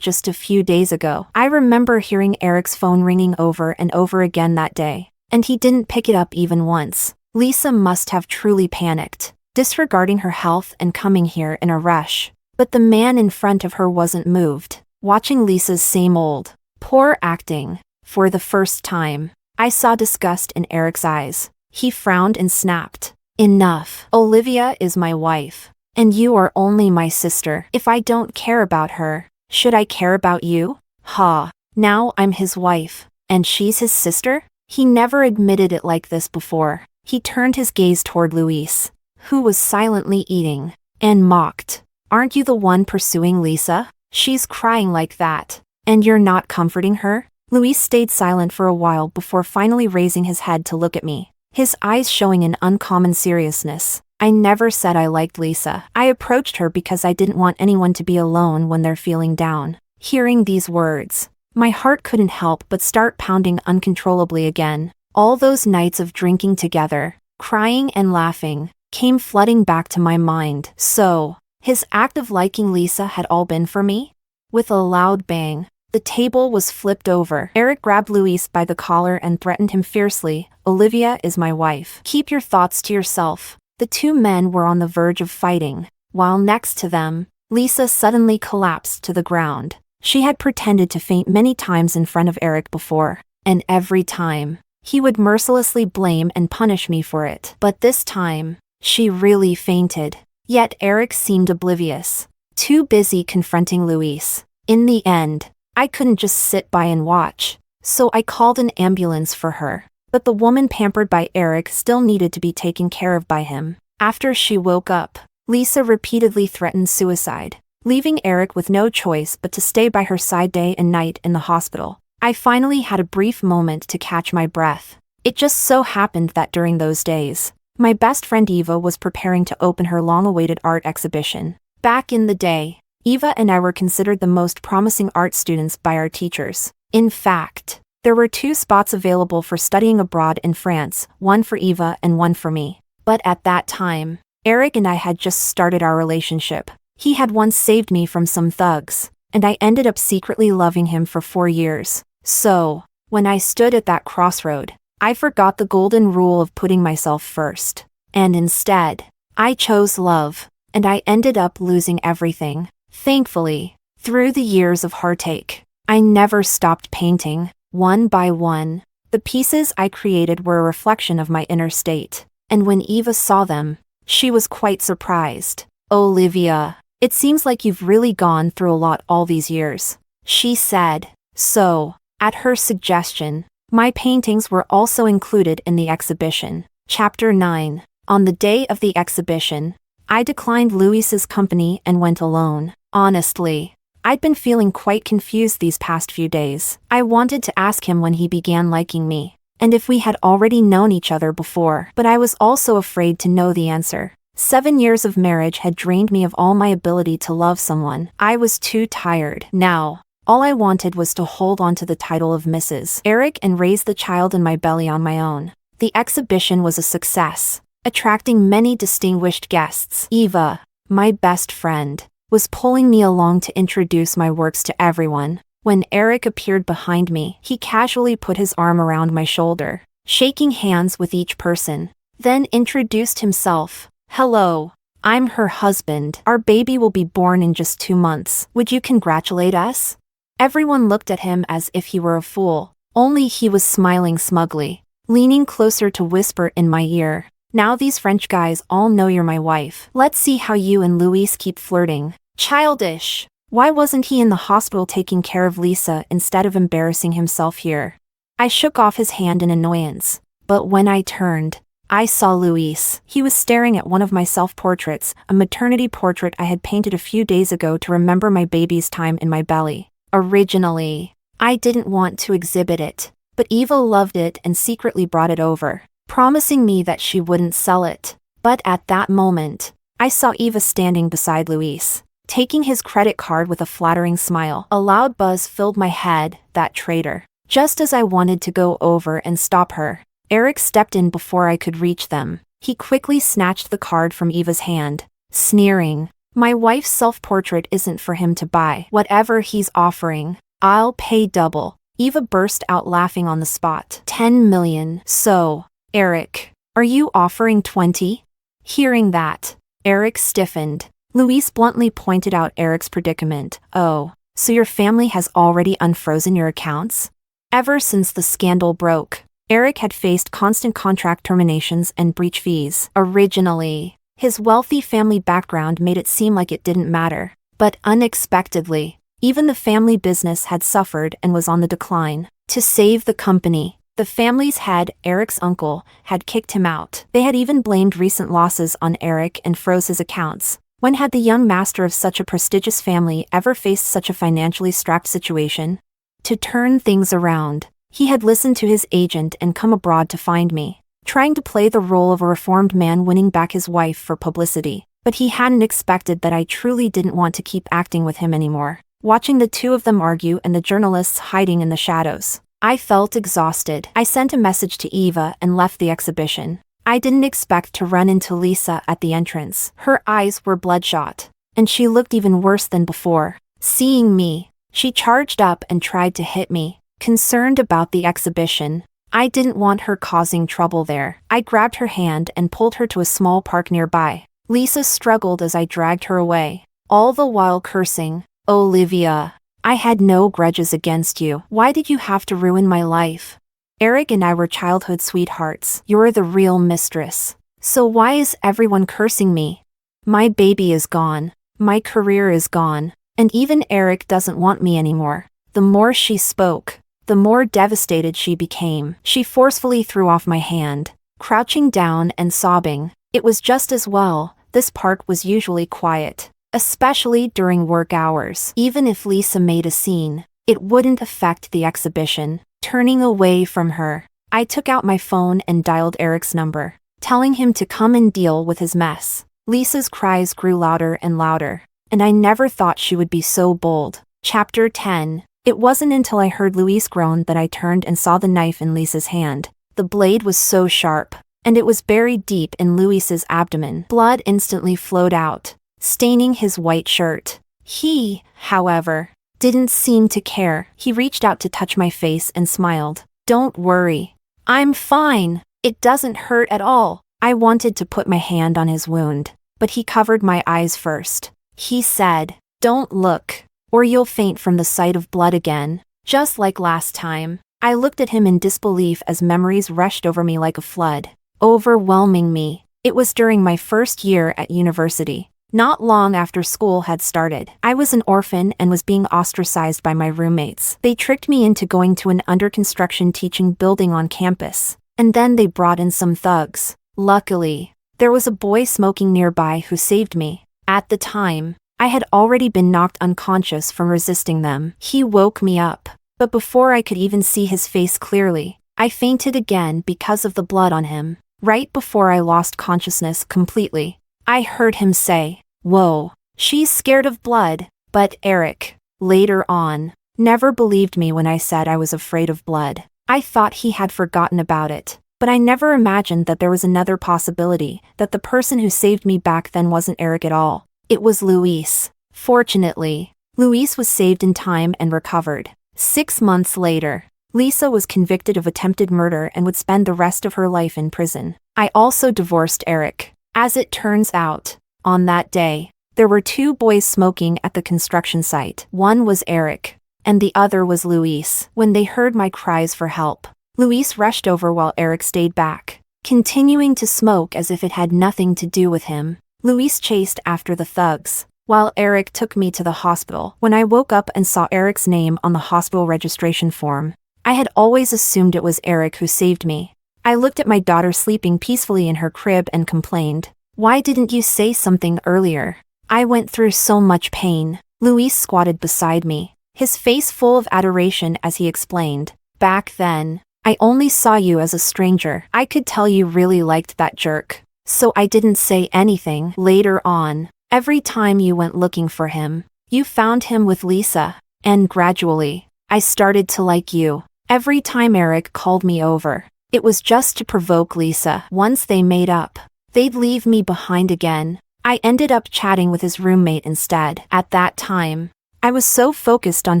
just a few days ago. I remember hearing Eric's phone ringing over and over again that day, and he didn't pick it up even once. Lisa must have truly panicked, disregarding her health and coming here in a rush. But the man in front of her wasn't moved, watching Lisa's same old, poor acting. For the first time, I saw disgust in Eric's eyes. He frowned and snapped. Enough. Olivia is my wife, and you are only my sister. If I don't care about her, should I care about you? Ha. Now I'm his wife, and she's his sister? He never admitted it like this before. He turned his gaze toward Louise, who was silently eating, and mocked. Aren't you the one pursuing Lisa? She's crying like that, and you're not comforting her? Louise stayed silent for a while before finally raising his head to look at me, his eyes showing an uncommon seriousness. I never said I liked Lisa. I approached her because I didn't want anyone to be alone when they're feeling down. Hearing these words, my heart couldn't help but start pounding uncontrollably again. All those nights of drinking together, crying and laughing, came flooding back to my mind. So, his act of liking Lisa had all been for me? With a loud bang, the table was flipped over. Eric grabbed Louise by the collar and threatened him fiercely. Olivia is my wife. Keep your thoughts to yourself. The two men were on the verge of fighting, while next to them, Lisa suddenly collapsed to the ground. She had pretended to faint many times in front of Eric before, and every time, he would mercilessly blame and punish me for it. But this time, she really fainted. Yet Eric seemed oblivious, too busy confronting Louise. In the end, I couldn't just sit by and watch, so I called an ambulance for her. But the woman pampered by Eric still needed to be taken care of by him. After she woke up, Lisa repeatedly threatened suicide, leaving Eric with no choice but to stay by her side day and night in the hospital. I finally had a brief moment to catch my breath. It just so happened that during those days, my best friend Eva was preparing to open her long-awaited art exhibition. Back in the day, Eva and I were considered the most promising art students by our teachers. In fact, there were 2 spots available for studying abroad in France, one for Eva and one for me. But at that time, Eric and I had just started our relationship. He had once saved me from some thugs, and I ended up secretly loving him for 4 years. So, when I stood at that crossroad, I forgot the golden rule of putting myself first. And instead, I chose love, and I ended up losing everything. Thankfully, through the years of heartache, I never stopped painting. One by one, the pieces I created were a reflection of my inner state, and when Eva saw them, she was quite surprised. Olivia, it seems like you've really gone through a lot all these years, she said. So, at her suggestion, my paintings were also included in the exhibition. Chapter 9. On the day of the exhibition, I declined Louise's company and went alone. Honestly, I'd been feeling quite confused these past few days. I wanted to ask him when he began liking me, and if we had already known each other before, but I was also afraid to know the answer. 7 years of marriage had drained me of all my ability to love someone. I was too tired. Now, all I wanted was to hold on to the title of Mrs. Eric and raise the child in my belly on my own. The exhibition was a success, attracting many distinguished guests. Eva, my best friend, was pulling me along to introduce my works to everyone. When Eric appeared behind me, he casually put his arm around my shoulder, shaking hands with each person, then introduced himself. Hello. I'm her husband. Our baby will be born in just 2 months. Would you congratulate us? Everyone looked at him as if he were a fool. Only he was smiling smugly, leaning closer to whisper in my ear. Now these French guys all know you're my wife. Let's see how you and Luis keep flirting. Childish. Why wasn't he in the hospital taking care of Lisa instead of embarrassing himself here? I shook off his hand in annoyance, but when I turned, I saw Luis. He was staring at one of my self-portraits, a maternity portrait I had painted a few days ago to remember my baby's time in my belly. Originally, I didn't want to exhibit it, but Eva loved it and secretly brought it over, promising me that she wouldn't sell it. But at that moment, I saw Eva standing beside Luis, taking his credit card with a flattering smile. A loud buzz filled my head, that traitor. Just as I wanted to go over and stop her, Eric stepped in before I could reach them. He quickly snatched the card from Eva's hand, sneering, "My wife's self-portrait isn't for him to buy. Whatever he's offering, I'll pay double." Eva burst out laughing on the spot. 10 million. So, Eric, are you offering 20? Hearing that, Eric stiffened. Luis bluntly pointed out Eric's predicament. Oh, so your family has already unfrozen your accounts? Ever since the scandal broke, Eric had faced constant contract terminations and breach fees. Originally, his wealthy family background made it seem like it didn't matter. But unexpectedly, even the family business had suffered and was on the decline. To save the company, the family's head, Eric's uncle, had kicked him out. They had even blamed recent losses on Eric and froze his accounts. When had the young master of such a prestigious family ever faced such a financially strapped situation? To turn things around, he had listened to his agent and come abroad to find me, trying to play the role of a reformed man winning back his wife for publicity. But he hadn't expected that I truly didn't want to keep acting with him anymore. Watching the two of them argue and the journalists hiding in the shadows, I felt exhausted. I sent a message to Eva and left the exhibition. I didn't expect to run into Lisa at the entrance. Her eyes were bloodshot, and she looked even worse than before. Seeing me, she charged up and tried to hit me. Concerned about the exhibition, I didn't want her causing trouble there. I grabbed her hand and pulled her to a small park nearby. Lisa struggled as I dragged her away, all the while cursing. "Olivia, I had no grudges against you. Why did you have to ruin my life? Eric and I were childhood sweethearts. You're the real mistress. So why is everyone cursing me? My baby is gone. My career is gone. And even Eric doesn't want me anymore." The more she spoke, the more devastated she became. She forcefully threw off my hand, crouching down and sobbing. It was just as well. This park was usually quiet, especially during work hours. Even if Lisa made a scene, it wouldn't affect the exhibition. Turning away from her, I took out my phone and dialed Eric's number, telling him to come and deal with his mess. Lisa's cries grew louder and louder, and I never thought she would be so bold. Chapter 10. It wasn't until I heard Luis groan that I turned and saw the knife in Lisa's hand. The blade was so sharp, and it was buried deep in Luis's abdomen. Blood instantly flowed out, staining his white shirt. He, however, didn't seem to care. He reached out to touch my face and smiled. "Don't worry. I'm fine. It doesn't hurt at all." I wanted to put my hand on his wound, but he covered my eyes first. He said, "Don't look, or you'll faint from the sight of blood again." Just like last time, I looked at him in disbelief as memories rushed over me like a flood, overwhelming me. It was during my first year at university, not long after school had started. I was an orphan and was being ostracized by my roommates. They tricked me into going to an under-construction teaching building on campus, and then they brought in some thugs. Luckily, there was a boy smoking nearby who saved me. At the time, I had already been knocked unconscious from resisting them. He woke me up, but before I could even see his face clearly, I fainted again because of the blood on him. Right before I lost consciousness completely, I heard him say, "Whoa, she's scared of blood." But Eric, later on, never believed me when I said I was afraid of blood. I thought he had forgotten about it, but I never imagined that there was another possibility, that the person who saved me back then wasn't Eric at all. It was Luis. Fortunately, Luis was saved in time and recovered. 6 months later, Lisa was convicted of attempted murder and would spend the rest of her life in prison. I also divorced Eric. As it turns out, on that day, there were two boys smoking at the construction site. One was Eric, and the other was Luis. When they heard my cries for help, Luis rushed over while Eric stayed back, continuing to smoke as if it had nothing to do with him. Luis chased after the thugs, while Eric took me to the hospital. When I woke up and saw Eric's name on the hospital registration form, I had always assumed it was Eric who saved me. I looked at my daughter sleeping peacefully in her crib and complained, "Why didn't you say something earlier? I went through so much pain." Luis squatted beside me, his face full of adoration as he explained, "Back then, I only saw you as a stranger. I could tell you really liked that jerk, so I didn't say anything. Later on, every time you went looking for him, you found him with Lisa, and gradually, I started to like you. Every time Eric called me over, it was just to provoke Lisa. Once they made up, they'd leave me behind again. I ended up chatting with his roommate instead. At that time, I was so focused on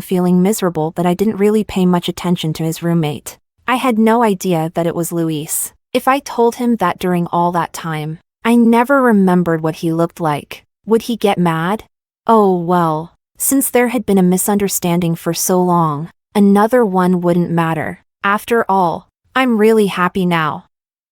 feeling miserable that I didn't really pay much attention to his roommate. I had no idea that it was Luis. If I told him that during all that time, I never remembered what he looked like, would he get mad? Oh well, since there had been a misunderstanding for so long, another one wouldn't matter. After all, I'm really happy now.